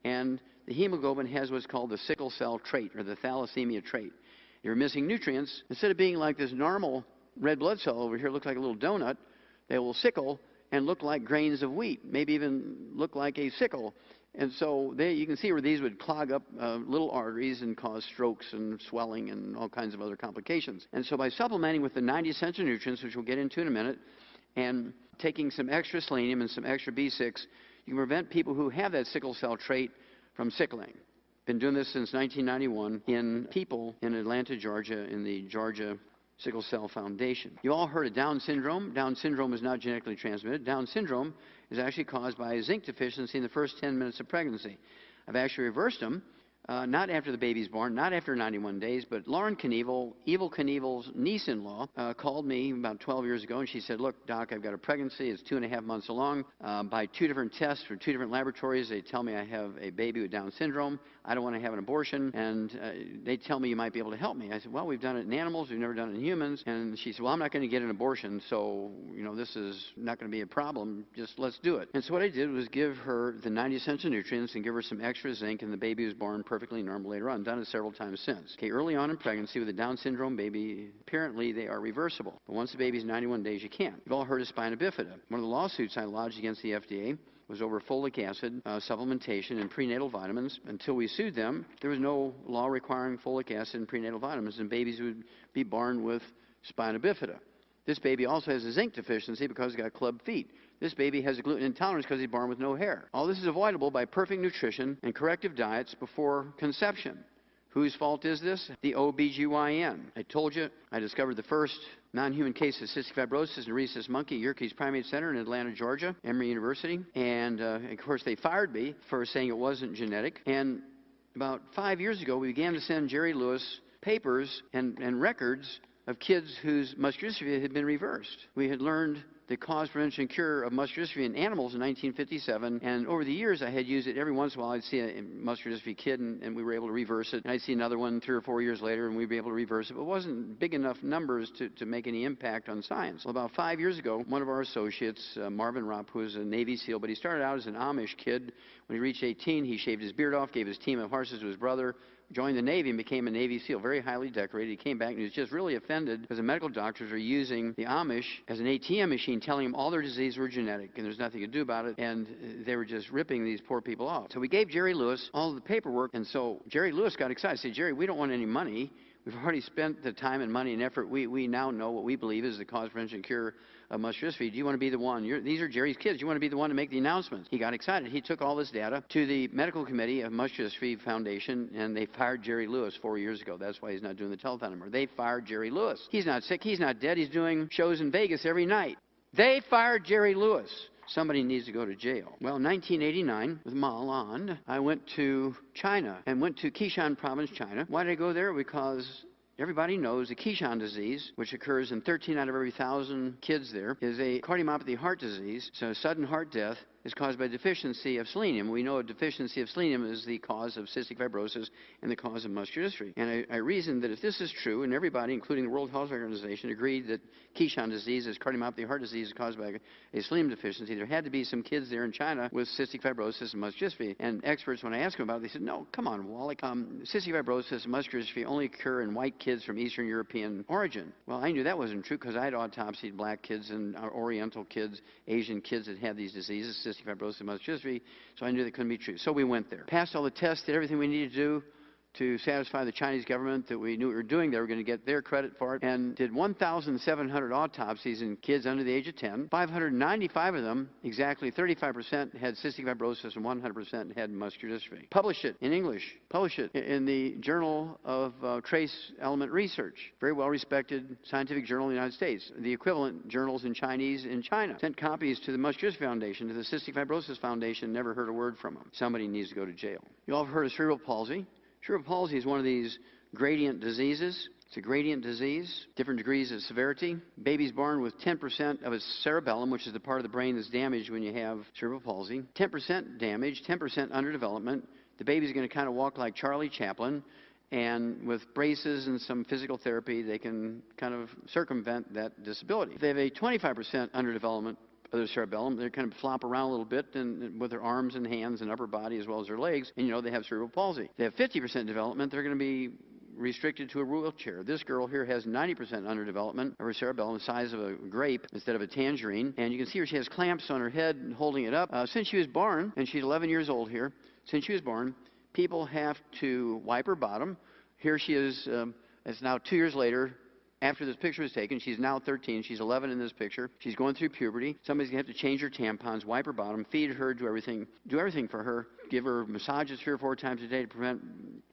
and the hemoglobin has what's called the sickle cell trait, or the thalassemia trait. You're missing nutrients. Instead of being like this normal red blood cell over here, looks like a little donut, they will sickle and look like grains of wheat, maybe even look like a sickle. And so you can see where these would clog up little arteries and cause strokes and swelling and all kinds of other complications. And so by supplementing with the 90 essential nutrients, which we'll get into in a minute, and taking some extra selenium and some extra B6, you can prevent people who have that sickle cell trait from sickling. Been doing this since 1991 in people in Atlanta, Georgia, in the Georgia Sickle Cell Foundation. You all heard of Down syndrome. Down syndrome is not genetically transmitted. Down syndrome is actually caused by a zinc deficiency in the first 10 minutes of pregnancy. I've actually reversed them, not after the baby's born, not after 91 days, but Lauren Knievel, Evel Knievel's niece-in-law, called me about 12 years ago, and she said, look, Doc, I've got a pregnancy. It's 2.5 months along. By 2 different tests from 2 different laboratories, they tell me I have a baby with Down syndrome. I don't want to have an abortion, and they tell me you might be able to help me. I said, well, we've done it in animals. We've never done it in humans. And she said, well, I'm not going to get an abortion, so, this is not going to be a problem. Just let's do it. And so what I did was give her the 90 essential nutrients and give her some extra zinc, and the baby was born perfectly normal later on. Done it several times since. Okay, early on in pregnancy with a Down syndrome baby, apparently they are reversible. But once the baby's 91 days, you can't. You've all heard of spina bifida. One of the lawsuits I lodged against the FDA was over folic acid supplementation and prenatal vitamins. Until we sued them, there was no law requiring folic acid and prenatal vitamins, and babies would be born with spina bifida. This baby also has a zinc deficiency because he's got club feet. This baby has a gluten intolerance because he's born with no hair. All this is avoidable by perfect nutrition and corrective diets before conception. Whose fault is this? The OBGYN. I told you I discovered the first non-human case of cystic fibrosis in a rhesus monkey, Yerkes Primate Center in Atlanta, Georgia, Emory University. And, of course, they fired me for saying it wasn't genetic. And about 5 years ago, we began to send Jerry Lewis papers and records of kids whose muscular dystrophy had been reversed. We had learned the cause, prevention, and cure of muscular dystrophy in animals in 1957, and over the years I had used it. Every once in a while I'd see a muscular dystrophy kid and we were able to reverse it, and I'd see another one 3 or 4 years later and we'd be able to reverse it, but it wasn't big enough numbers to make any impact on science. Well, about 5 years ago, one of our associates, Marvin Rupp, who was a Navy SEAL, but he started out as an Amish kid. When he reached 18, he shaved his beard off, gave his team of horses to his brother, joined the Navy and became a Navy SEAL, very highly decorated. He came back and he was just really offended because the medical doctors were using the Amish as an ATM machine, telling him all their diseases were genetic and there's nothing to do about it, and they were just ripping these poor people off. So we gave Jerry Lewis all of the paperwork, and so Jerry Lewis got excited. He said, Jerry, we don't want any money. We've already spent the time and money and effort. We now know what we believe is the cause, prevention, and cure of muscular dystrophy. Do you want to be the one? These are Jerry's kids. Do you want to be the one to make the announcements? He got excited. He took all this data to the medical committee of Muscular Dystrophy Foundation, and they fired Jerry Lewis 4 years ago. That's why he's not doing the telethon anymore. They fired Jerry Lewis. He's not sick. He's not dead. He's doing shows in Vegas every night. They fired Jerry Lewis. Somebody needs to go to jail. Well, in 1989, with Ma Lan, I went to China and went to Qishan province, China. Why did I go there? Because everybody knows the Qishan disease, which occurs in 13 out of every 1,000 kids there, is a cardiomyopathy heart disease. So sudden heart death is caused by deficiency of selenium. We know a deficiency of selenium is the cause of cystic fibrosis and the cause of muscular dystrophy. And I reasoned that if this is true, and everybody, including the World Health Organization, agreed that Qishan disease is cardiomyopathy heart disease caused by a selenium deficiency, there had to be some kids there in China with cystic fibrosis and muscular dystrophy. And experts, when I asked them about it, they said, no, come on, Wallach. Cystic fibrosis and muscular dystrophy only occur in white kids kids from Eastern European origin. Well, I knew that wasn't true because I had autopsied black kids and Oriental kids, Asian kids that had these diseases, cystic fibrosis, muscular dystrophy, so I knew that couldn't be true. So we went there. Passed all the tests, did everything we needed to do to satisfy the Chinese government that we knew what we were doing. They were going to get their credit for it, and did 1,700 autopsies in kids under the age of 10. 595 of them, exactly 35%, had cystic fibrosis and 100% had muscular dystrophy. Published it in English. Published it in the Journal of Trace Element Research. Very well-respected scientific journal in the United States. The equivalent journals in Chinese in China. Sent copies to the Muscular Dystrophy Foundation, to the Cystic Fibrosis Foundation, never heard a word from them. Somebody needs to go to jail. You all have heard of cerebral palsy. Cerebral palsy is one of these gradient diseases. It's a gradient disease, different degrees of severity. Baby's born with 10% of his cerebellum, which is the part of the brain that's damaged when you have cerebral palsy. 10% damage, 10% underdevelopment. The baby's going to kind of walk like Charlie Chaplin, and with braces and some physical therapy, they can kind of circumvent that disability. If they have a 25% underdevelopment of their cerebellum, they kind of flop around a little bit and with their arms and hands and upper body as well as their legs, and you know they have cerebral palsy. If they have 50% development, they're going to be restricted to a wheelchair. This girl here has 90% underdevelopment of her cerebellum, the size of a grape instead of a tangerine, and you can see her, she has clamps on her head and holding it up. Since she was born, and she's 11 years old here, since she was born, people have to wipe her bottom. Here she is, it's now 2 years later, after this picture was taken. She's now 13. She's 11 in this picture. She's going through puberty. Somebody's going to have to change her tampons, wipe her bottom, feed her, do everything for her, give her massages 3 or 4 times a day to prevent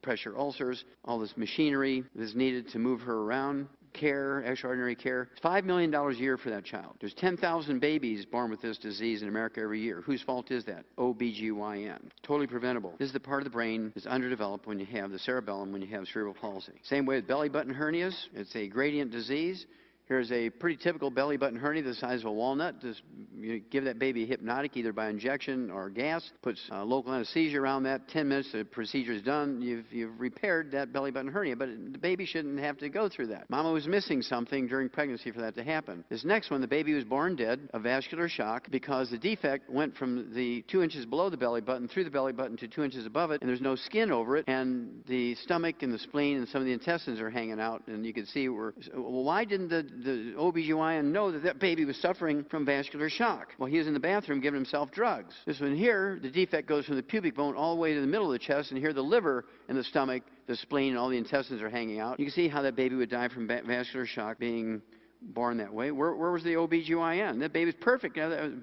pressure ulcers, all this machinery that's needed to move her around. Care, extraordinary care. It's $5 million a year for that child. There's 10,000 babies born with this disease in America every year. Whose fault is that? OBGYN. Totally preventable. This is the part of the brain that's underdeveloped when you have the cerebellum, when you have cerebral palsy. Same way with belly button hernias. It's a gradient disease. Here's a pretty typical belly button hernia the size of a walnut. Just you give that baby a hypnotic either by injection or gas. Puts local anesthesia around that. 10 minutes, the procedure is done. You've repaired that belly button hernia, but the baby shouldn't have to go through that. Mama was missing something during pregnancy for that to happen. This next one, the baby was born dead of vascular shock because the defect went from the 2 inches below the belly button through the belly button to 2 inches above it, and there's no skin over it, and the stomach and the spleen and some of the intestines are hanging out, and you can see well, why didn't the OBGYN know that that baby was suffering from vascular shock? Well, he was in the bathroom giving himself drugs. This one here, the defect goes from the pubic bone all the way to the middle of the chest, and here the liver and the stomach, the spleen, and all the intestines are hanging out. You can see how that baby would die from vascular shock being born that way. Where was the OBGYN? That baby's perfect.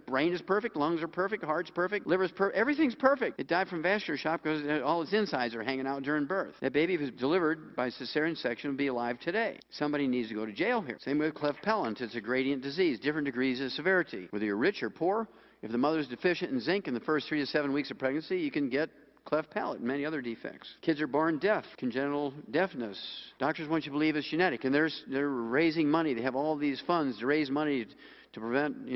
Brain is perfect, lungs are perfect, heart's perfect, liver's perfect, everything's perfect. It died from vascular shock because all its insides are hanging out during birth. That baby, if it was delivered by cesarean section, would be alive today. Somebody needs to go to jail here. Same with cleft palate. It's a gradient disease, different degrees of severity. Whether you're rich or poor, if the mother's deficient in zinc in the first 3 to 7 weeks of pregnancy, you can get cleft palate and many other defects. Kids are born deaf, congenital deafness. Doctors want you to believe it's genetic, and they're raising money. They have all these funds to raise money to prevent,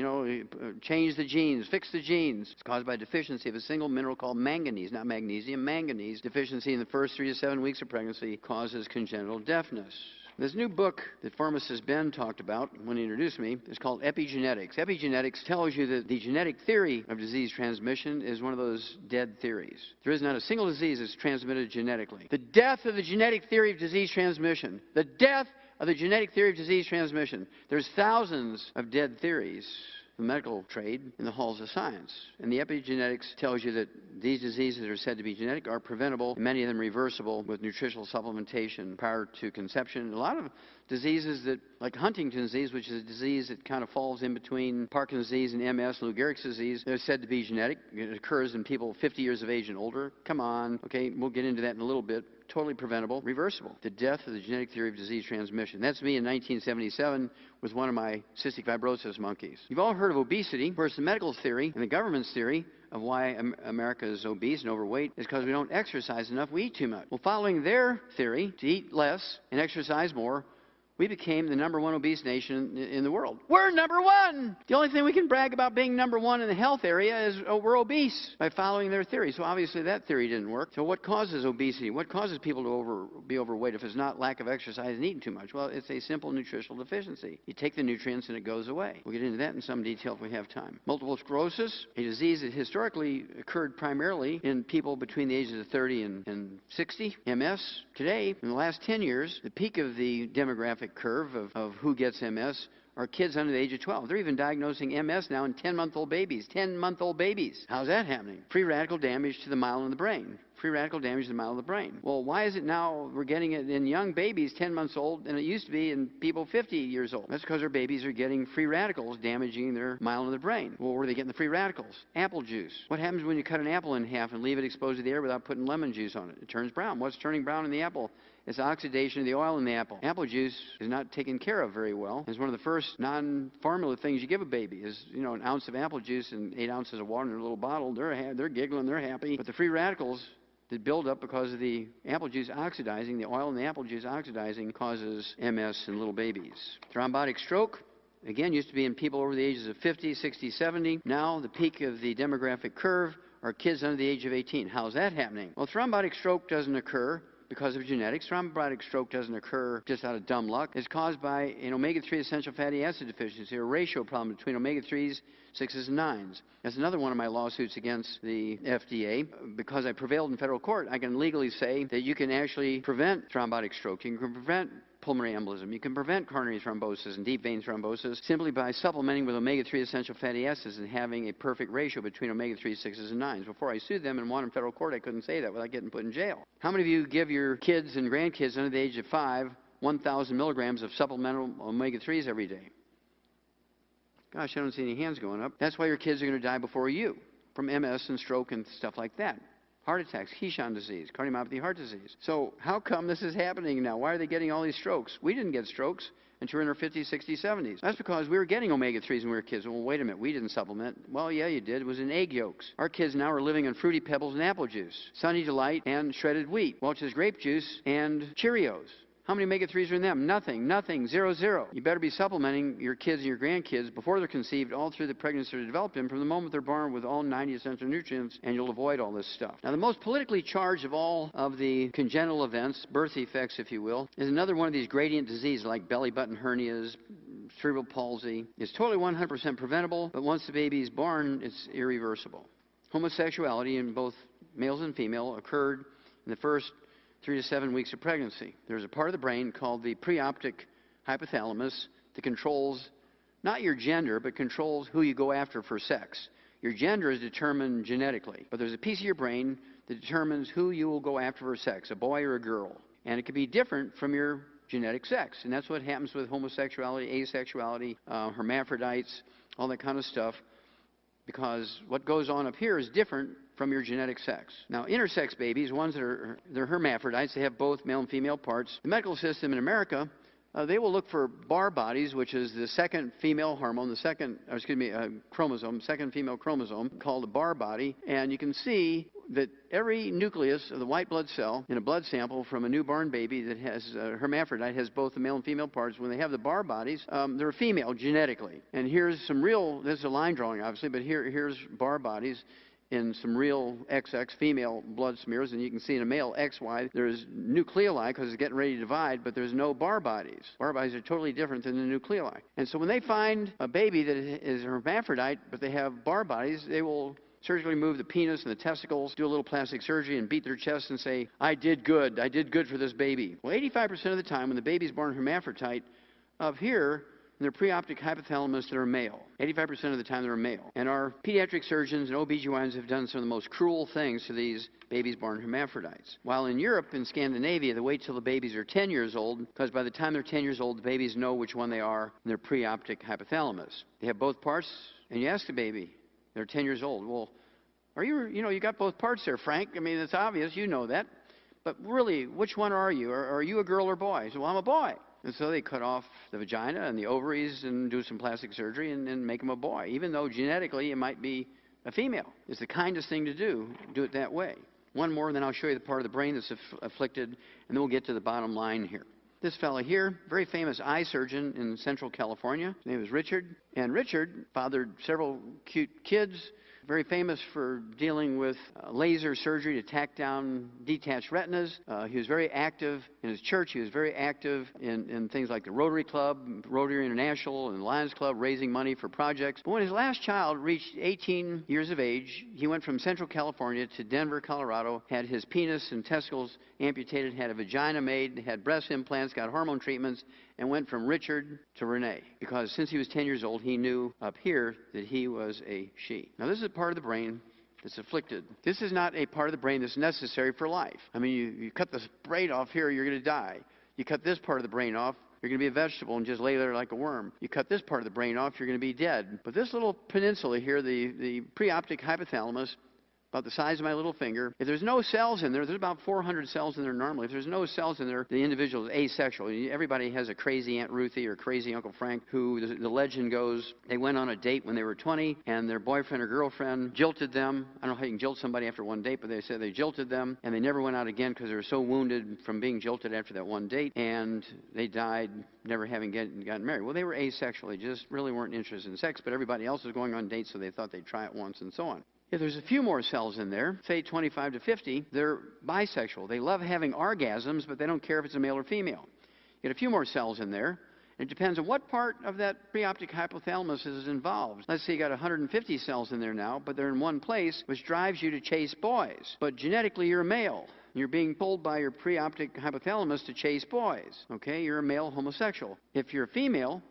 change the genes, fix the genes. It's caused by a deficiency of a single mineral called manganese, not magnesium, manganese. Deficiency in the first 3 to 7 weeks of pregnancy causes congenital deafness. This new book that pharmacist Ben talked about when he introduced me is called Epigenetics. Epigenetics tells you that the genetic theory of disease transmission is one of those dead theories. There is not a single disease that's transmitted genetically. The death of the genetic theory of disease transmission. The death of the genetic theory of disease transmission. There's thousands of dead theories, the medical trade, in the halls of science. And the epigenetics tells you that these diseases that are said to be genetic are preventable, many of them reversible with nutritional supplementation prior to conception. A lot of diseases that, like Huntington's disease, which is a disease that kind of falls in between Parkinson's disease and MS, Lou Gehrig's disease, they're said to be genetic. It occurs in people 50 years of age and older. Come on. Okay, we'll get into that in a little bit. Totally preventable, reversible. The death of the genetic theory of disease transmission. That's me in 1977 with one of my cystic fibrosis monkeys. You've all heard of obesity. Of course, the medical theory and the government's theory of why America is obese and overweight is because we don't exercise enough, we eat too much. Well, following their theory to eat less and exercise more, we became the #1 obese nation in the world. We're #1! The only thing we can brag about being #1 in the health area is we're obese by following their theory. So obviously that theory didn't work. So what causes obesity? What causes people to be overweight if it's not lack of exercise and eating too much? Well, it's a simple nutritional deficiency. You take the nutrients and it goes away. We'll get into that in some detail if we have time. Multiple sclerosis, a disease that historically occurred primarily in people between the ages of 30 and 60. MS, today, in the last 10 years, the peak of the demographic curve of who gets MS are kids under the age of 12. They're even diagnosing MS now in 10-month-old babies. 10-month-old babies. How's that happening? Free radical damage to the myelin of the brain. Free radical damage to the myelin of the brain. Well, why is it now we're getting it in young babies, 10 months old, and it used to be in people 50 years old? That's because our babies are getting free radicals damaging their myelin of the brain. Well, where are they getting the free radicals? Apple juice. What happens when you cut an apple in half and leave it exposed to the air without putting lemon juice on it? It turns brown. What's turning brown in the apple? It's oxidation of the oil in the apple. Apple juice is not taken care of very well. It's one of the first non-formula things you give a baby is, an ounce of apple juice and 8 ounces of water in a little bottle. They're giggling, they're happy. But the free radicals that build up because of the apple juice oxidizing, the oil in the apple juice oxidizing, causes MS in little babies. Thrombotic stroke, again, used to be in people over the ages of 50, 60, 70. Now, the peak of the demographic curve are kids under the age of 18. How's that happening? Well, thrombotic stroke doesn't occur because of genetics. Thrombotic stroke doesn't occur just out of dumb luck. It's caused by an omega-3 essential fatty acid deficiency, a ratio problem between omega-3s, 6s, and 9s. That's another one of my lawsuits against the FDA. Because I prevailed in federal court, I can legally say that you can actually prevent thrombotic stroke. You can prevent pulmonary embolism. You can prevent coronary thrombosis and deep vein thrombosis simply by supplementing with omega-3 essential fatty acids and having a perfect ratio between omega-3, 6s, and 9s. Before I sued them and won in federal court, I couldn't say that without getting put in jail. How many of you give your kids and grandkids under the age of 5 1,000 milligrams of supplemental omega-3s every day? Gosh, I don't see any hands going up. That's why your kids are going to die before you from MS and stroke and stuff like that. Heart attacks, Keyshawn disease, cardiomyopathy, heart disease. So how come this is happening now? Why are they getting all these strokes? We didn't get strokes until we're in our 50s, 60s, 70s. That's because we were getting omega-3s when we were kids. Well, wait a minute, we didn't supplement. Well, yeah, you did. It was in egg yolks. Our kids now are living on Fruity Pebbles and apple juice, Sunny Delight and shredded wheat, Welch's grape juice and Cheerios. How many omega-3s are in them? Nothing, 0, 0. You better be supplementing your kids and your grandkids before they're conceived, all through the pregnancy or development, from the moment they're born with all 90 essential nutrients, and you'll avoid all this stuff. Now, the most politically charged of all of the congenital events, birth defects, if you will, is another one of these gradient diseases like belly button hernias, cerebral palsy. It's totally 100% preventable, but once the baby is born, it's irreversible. Homosexuality in both males and female occurred in the first 3 to 7 weeks of pregnancy. There's a part of the brain called the preoptic hypothalamus that controls not your gender, but controls who you go after for sex. Your gender is determined genetically, but there's a piece of your brain that determines who you will go after for sex, a boy or a girl. And it can be different from your genetic sex. And that's what happens with homosexuality, asexuality, hermaphrodites, all that kind of stuff, because what goes on up here is different from your genetic sex. Now, intersex babies, ones that they're hermaphrodites, they have both male and female parts. The medical system in America, they will look for bar bodies, which is the second female hormone, second female chromosome, called a bar body. And you can see that every nucleus of the white blood cell in a blood sample from a newborn baby that has a hermaphrodite has both the male and female parts. When they have the bar bodies, they're female genetically. And here's some real, this is a line drawing obviously, but here's bar bodies in some real XX female blood smears, and you can see in a male XY there's nucleoli because it's getting ready to divide, but there's no bar bodies. Bar bodies are totally different than the nucleoli. And so when they find a baby that is a hermaphrodite, but they have bar bodies, they will surgically remove the penis and the testicles, do a little plastic surgery, and beat their chest and say, I did good for this baby. Well, 85% of the time when the baby's born hermaphrodite, up here, in their preoptic hypothalamus, they're male. 85% of the time they're male. And our pediatric surgeons and OBGYNs have done some of the most cruel things to these babies born hermaphrodites. While in Europe and Scandinavia, they wait till the babies are 10 years old, because by the time they're 10 years old, the babies know which one they are in their preoptic hypothalamus. They have both parts, and you ask the baby, they're 10 years old. Well, are you got both parts there, Frank. I mean, it's obvious, you know that. But really, which one are you? Are you a girl or boy? So, well, I'm a boy. And so they cut off the vagina and the ovaries and do some plastic surgery and make him a boy, even though genetically it might be a female. It's the kindest thing to do it that way. One more, and then I'll show you the part of the brain that's afflicted, and then we'll get to the bottom line here. This fellow here, very famous eye surgeon in Central California. His name is Richard. And Richard fathered several cute kids, very famous for dealing with laser surgery to tack down detached retinas. He was very active in his church. He was very active in things like the Rotary Club, Rotary International, and Lions Club, raising money for projects. But when his last child reached 18 years of age, he went from Central California to Denver, Colorado, had his penis and testicles amputated, had a vagina made, had breast implants, got hormone treatments, and went from Richard to Renee. Because since he was 10 years old, he knew up here that he was a she. Now, this is a part of the brain that's afflicted. This is not a part of the brain that's necessary for life. I mean, you cut the brain off here, you're going to die. You cut this part of the brain off, you're going to be a vegetable and just lay there like a worm. You cut this part of the brain off, you're going to be dead. But this little peninsula here, the preoptic hypothalamus, about the size of my little finger. If there's no cells in there, there's about 400 cells in there normally. If there's no cells in there, the individual is asexual. Everybody has a crazy Aunt Ruthie or crazy Uncle Frank who, the legend goes, they went on a date when they were 20 and their boyfriend or girlfriend jilted them. I don't know how you can jilt somebody after one date, but they said they jilted them and they never went out again because they were so wounded from being jilted after that one date, and they died never having gotten married. Well, they were asexual. They just really weren't interested in sex, but everybody else was going on dates, so they thought they'd try it once and so on. If there's a few more cells in there, say 25 to 50, they're bisexual. They love having orgasms, but they don't care if it's a male or female. You get a few more cells in there. It depends on what part of that preoptic hypothalamus is involved. Let's say you got 150 cells in there now, but they're in one place, which drives you to chase boys. But genetically, you're a male. You're being pulled by your preoptic hypothalamus to chase boys. Okay, you're a male homosexual. If you're a female,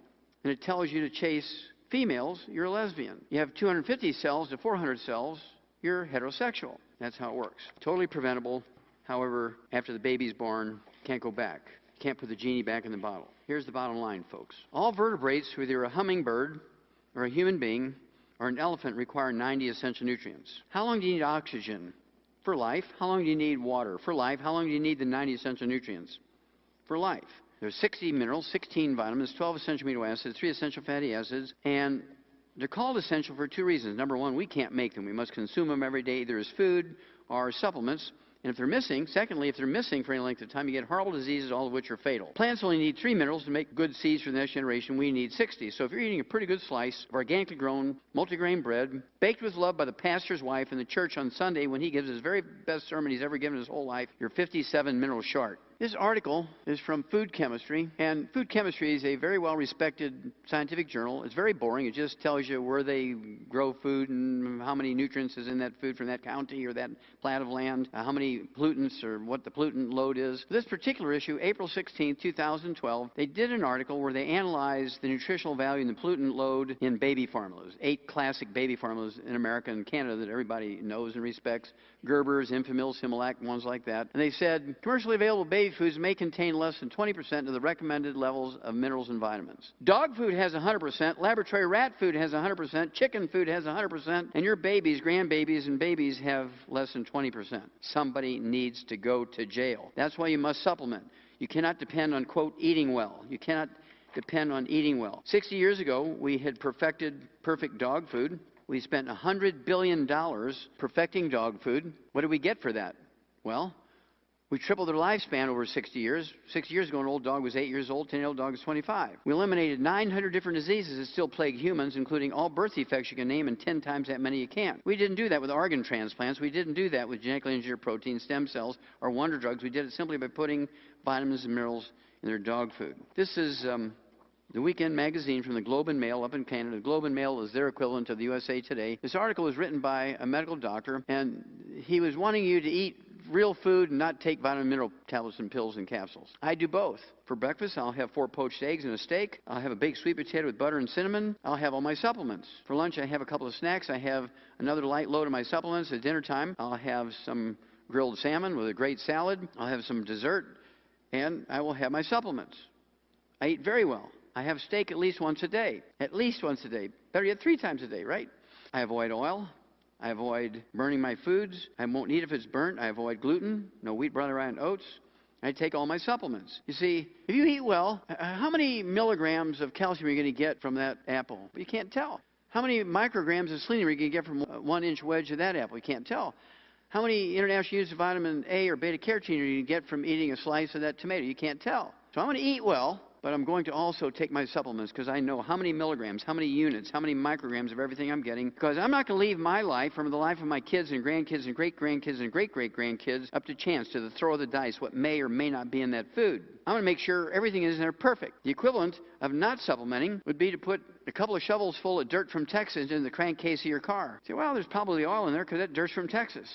and it tells you to chase females, you're a lesbian. You have 250 cells to 400 cells, you're heterosexual. That's how it works. Totally preventable. However, after the baby's born, can't go back. Can't put the genie back in the bottle. Here's the bottom line, folks. All vertebrates, whether you're a hummingbird or a human being or an elephant, require 90 essential nutrients. How long do you need oxygen? For life. How long do you need water? For life. How long do you need the 90 essential nutrients? For life. There's 60 minerals, 16 vitamins, 12 essential amino acids, 3 essential fatty acids, and they're called essential for two reasons. Number one, we can't make them. We must consume them every day, either as food or supplements. And if they're missing, secondly, if they're missing for any length of time, you get horrible diseases, all of which are fatal. Plants only need 3 minerals to make good seeds for the next generation. We need 60. So if you're eating a pretty good slice of organically grown, multigrain bread, baked with love by the pastor's wife in the church on Sunday when he gives his very best sermon he's ever given his whole life, you're 57 minerals short. This article is from Food Chemistry, and Food Chemistry is a very well-respected scientific journal. It's very boring. It just tells you where they grow food and how many nutrients is in that food from that county or that plat of land, how many pollutants or what the pollutant load is. For this particular issue, April 16, 2012, they did an article where they analyzed the nutritional value and the pollutant load in baby formulas, 8 classic baby formulas in America and Canada that everybody knows and respects, Gerber's, Enfamil, Similac, ones like that. And they said, commercially available baby foods may contain less than 20% of the recommended levels of minerals and vitamins. Dog food has 100%, laboratory rat food has 100%, chicken food has 100%, and your babies, grandbabies, and babies have less than 20%. Somebody needs to go to jail. That's why you must supplement. You cannot depend on, quote, eating well. You cannot depend on eating well. 60 years ago, we had perfected perfect dog food. We spent $100 billion perfecting dog food. What did we get for that? Well, we tripled their lifespan over 60 years. 60 years ago, an old dog was 8 years old, 10-year-old dog is 25. We eliminated 900 different diseases that still plague humans, including all birth defects you can name and 10 times that many you can't. We didn't do that with organ transplants. We didn't do that with genetically engineered protein, stem cells, or wonder drugs. We did it simply by putting vitamins and minerals in their dog food. This is the Weekend magazine from the Globe and Mail up in Canada. The Globe and Mail is their equivalent to the USA Today. This article was written by a medical doctor, and he was wanting you to eat real food and not take vitamin mineral tablets and pills and capsules. I do both. For breakfast, I'll have 4 poached eggs and a steak. I'll have a baked sweet potato with butter and cinnamon. I'll have all my supplements. For lunch, I have a couple of snacks. I have another light load of my supplements. At dinner time, I'll have some grilled salmon with a great salad. I'll have some dessert, and I will have my supplements. I eat very well. I have steak at least once a day. At least once a day. Better yet, 3 times a day, right? I avoid oil. I avoid burning my foods. I won't eat if it's burnt. I avoid gluten, no wheat, barley, rye, and oats. I take all my supplements. You see, if you eat well, how many milligrams of calcium are you going to get from that apple? You can't tell. How many micrograms of selenium are you going to get from a 1-inch wedge of that apple? You can't tell. How many international units of vitamin A or beta-carotene are you going to get from eating a slice of that tomato? You can't tell. So I'm going to eat well, but I'm going to also take my supplements because I know how many milligrams, how many units, how many micrograms of everything I'm getting, because I'm not going to leave my life from the life of my kids and grandkids and great-grandkids and great-great-grandkids up to chance, to the throw of the dice, what may or may not be in that food. I'm going to make sure everything is in there perfect. The equivalent of not supplementing would be to put a couple of shovels full of dirt from Texas in the crankcase of your car. You say, well, there's probably oil in there because that dirt's from Texas.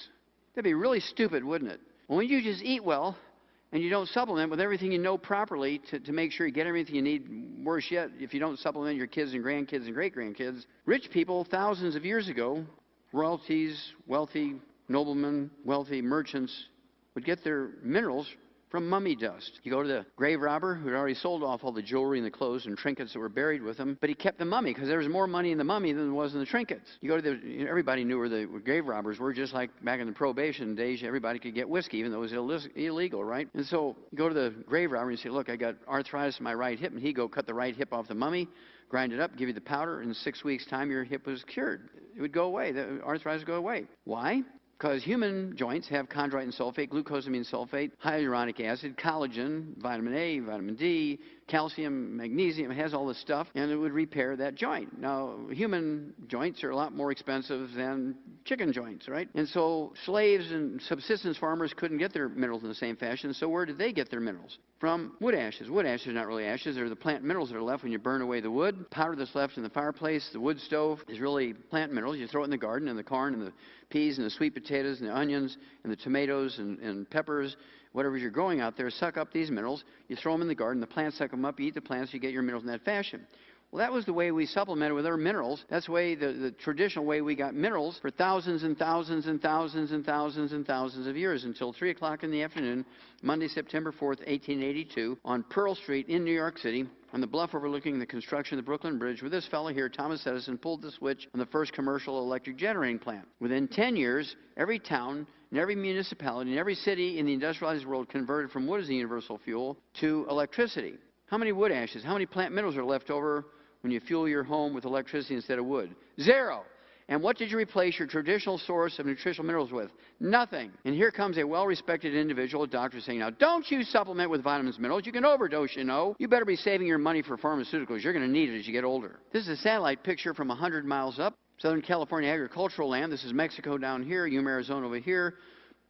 That'd be really stupid, wouldn't it? Well, when you just eat well, and you don't supplement with everything you know properly to make sure you get everything you need, worse yet, if you don't supplement your kids and grandkids and great-grandkids. Rich people, thousands of years ago, royalties, wealthy noblemen, wealthy merchants, would get their minerals from mummy dust. You go to the grave robber who had already sold off all the jewelry and the clothes and trinkets that were buried with him, but he kept the mummy because there was more money in the mummy than there was in the trinkets. You go to the, everybody knew where the grave robbers were, just like back in the Prohibition days, everybody could get whiskey, even though it was illegal, right? And so you go to the grave robber and you say, look, I got arthritis in my right hip, and he'd go cut the right hip off the mummy, grind it up, give you the powder, in 6 weeks' time your hip was cured. It would go away. The arthritis would go away. Why? Because human joints have chondroitin sulfate, glucosamine sulfate, hyaluronic acid, collagen, vitamin A, vitamin D, calcium, magnesium. It has all this stuff, and it would repair that joint. Now, human joints are a lot more expensive than chicken joints, right? And so slaves and subsistence farmers couldn't get their minerals in the same fashion, so where did they get their minerals? From wood ashes. Wood ashes are not really ashes. They're the plant minerals that are left when you burn away the wood. Powder that's left in the fireplace, the wood stove, is really plant minerals. You throw it in the garden, and the corn and the peas and the sweet potatoes and the onions and the tomatoes and peppers, whatever you're growing out there, suck up these minerals. You throw them in the garden, the plants suck them up, you eat the plants, you get your minerals in that fashion. Well, that was the way we supplemented with our minerals. That's the way, the traditional way we got minerals for thousands and thousands and thousands and thousands and thousands of years, until 3 o'clock in the afternoon, Monday, September 4th, 1882, on Pearl Street in New York City, on the bluff overlooking the construction of the Brooklyn Bridge, where this fellow here, Thomas Edison, pulled the switch on the first commercial electric generating plant. Within 10 years, every town and every municipality and every city in the industrialized world converted from wood as a universal fuel to electricity. How many wood ashes, how many plant minerals are left over when you fuel your home with electricity instead of wood? Zero. And what did you replace your traditional source of nutritional minerals with? Nothing. And here comes a well-respected individual, a doctor, saying, now, don't you supplement with vitamins and minerals. You can overdose, you know. You better be saving your money for pharmaceuticals. You're going to need it as you get older. This is a satellite picture from 100 miles up. Southern California agricultural land. This is Mexico down here, Yuma, Arizona over here,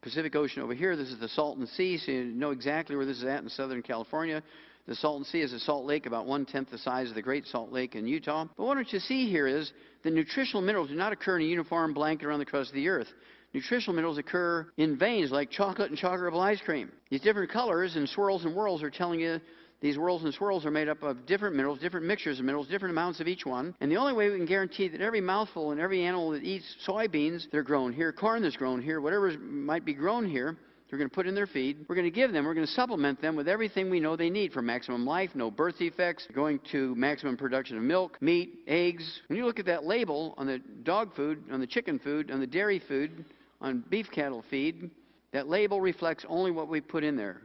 Pacific Ocean over here. This is the Salton Sea, so you know exactly where this is at in Southern California. The Salton Sea is a salt lake about 1/10 the size of the Great Salt Lake in Utah. But what you see here is the nutritional minerals do not occur in a uniform blanket around the crust of the earth. Nutritional minerals occur in veins like chocolate and chocolate rubble ice cream. These different colors and swirls and whirls are telling you these whirls and swirls are made up of different minerals, different mixtures of minerals, different amounts of each one. And the only way we can guarantee that every mouthful and every animal that eats soybeans, they're grown here, corn that's grown here, whatever might be grown here, we're going to put in their feed. We're going to give them, we're going to supplement them with everything we know they need for maximum life, no birth defects, going to maximum production of milk, meat, eggs. When you look at that label on the dog food, on the chicken food, on the dairy food, on beef cattle feed, that label reflects only what we put in there,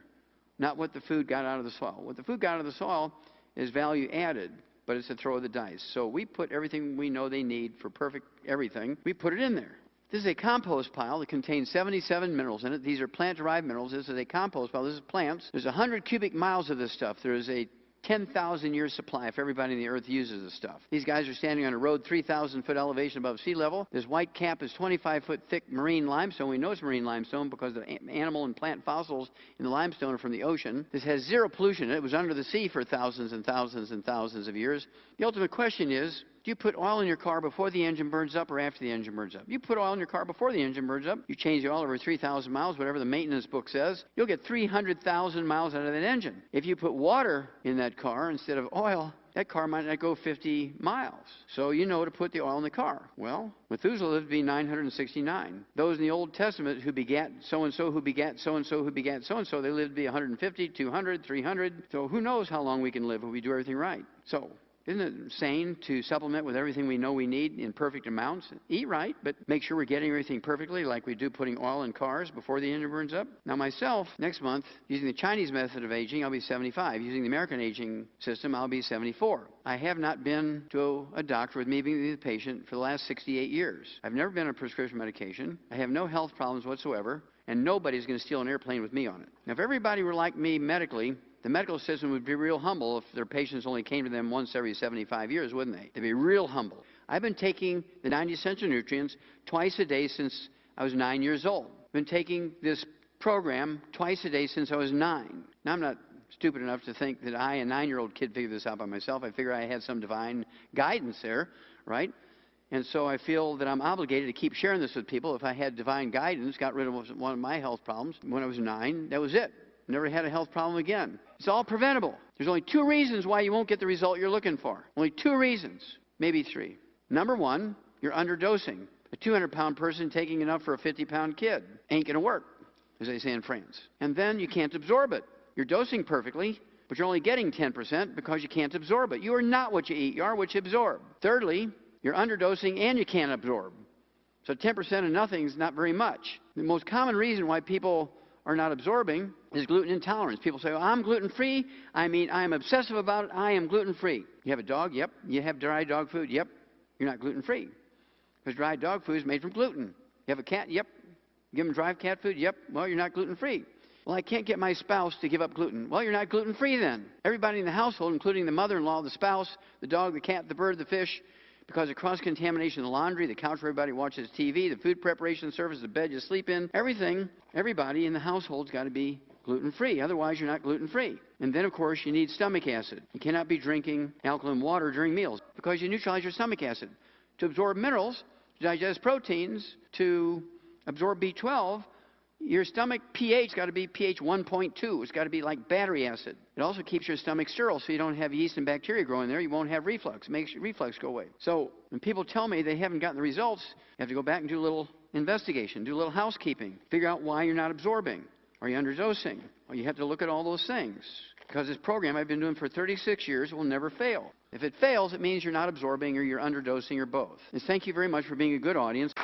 not what the food got out of the soil. What the food got out of the soil is value added, but it's a throw of the dice. So we put everything we know they need for perfect everything, we put it in there. This is a compost pile that contains 77 minerals in it. These are plant-derived minerals. This is a compost pile. This is plants. There's 100 cubic miles of this stuff. There is a 10,000-year supply if everybody in the earth uses this stuff. These guys are standing on a road 3,000-foot elevation above sea level. This white cap is 25-foot thick marine limestone. We know it's marine limestone because the animal and plant fossils in the limestone are from the ocean. This has zero pollution in it. It was under the sea for thousands and thousands and thousands of years. The ultimate question is, do you put oil in your car before the engine burns up or after the engine burns up? You put oil in your car before the engine burns up. You change the oil over 3,000 miles, whatever the maintenance book says. You'll get 300,000 miles out of that engine. If you put water in that car instead of oil, that car might not go 50 miles. So you know to put the oil in the car. Well, Methuselah lived to be 969. Those in the Old Testament who begat so-and-so, who begat so-and-so, who begat so-and-so, they lived to be 150, 200, 300. So who knows how long we can live if we do everything right. So isn't it sane to supplement with everything we know we need in perfect amounts? Eat right, but make sure we're getting everything perfectly, like we do putting oil in cars before the engine burns up. Now myself, next month, using the Chinese method of aging, I'll be 75. Using the American aging system, I'll be 74. I have not been to a doctor with me being the patient for the last 68 years. I've never been on prescription medication. I have no health problems whatsoever, and nobody's going to steal an airplane with me on it. Now, if everybody were like me medically, The medical system would be real humble if their patients only came to them once every 75 years, wouldn't they? They'd be real humble. I've been taking the 90 essential nutrients twice a day since I was 9 years old. I've been taking this program twice a day since I was 9. Now, I'm not stupid enough to think that I, a 9-year-old kid, figured this out by myself. I figure I had some divine guidance there, right? And so I feel that I'm obligated to keep sharing this with people. If I had divine guidance, got rid of one of my health problems when I was 9, that was it. Never had a health problem again. It's all preventable. There's only 2 reasons why you won't get the result you're looking for. Only 2 reasons, maybe 3. Number 1, you're underdosing. A 200-pound person taking enough for a 50-pound kid ain't going to work, as they say in France. And then you can't absorb it. You're dosing perfectly, but you're only getting 10% because you can't absorb it. You are not what you eat. You are what you absorb. Thirdly, you're underdosing and you can't absorb. So 10% of nothing is not very much. The most common reason why people are not absorbing is gluten intolerance. People say, well, I'm gluten-free. I mean, I am obsessive about it. I am gluten-free. You have a dog? Yep. You have dry dog food? Yep. You're not gluten-free. Because dry dog food is made from gluten. You have a cat? Yep. Give them dry cat food? Yep. Well, you're not gluten-free. Well, I can't get my spouse to give up gluten. Well, you're not gluten-free then. Everybody in the household, including the mother-in-law, the spouse, the dog, the cat, the bird, the fish, because of cross-contamination of the laundry, the couch where everybody watches TV, the food preparation service, the bed you sleep in, everything, everybody in the household's got to be gluten-free. Otherwise, you're not gluten-free. And then, of course, you need stomach acid. You cannot be drinking alkaline water during meals because you neutralize your stomach acid. To absorb minerals, to digest proteins, to absorb B12, your stomach pH got to be pH 1.2. It's got to be like battery acid. It also keeps your stomach sterile so you don't have yeast and bacteria growing there. You won't have reflux. It makes your reflux go away. So when people tell me they haven't gotten the results, you have to go back and do a little investigation, do a little housekeeping, figure out why you're not absorbing. Are you underdosing? Well, you have to look at all those things. Because this program I've been doing for 36 years will never fail. If it fails, it means you're not absorbing or you're underdosing or both. And thank you very much for being a good audience.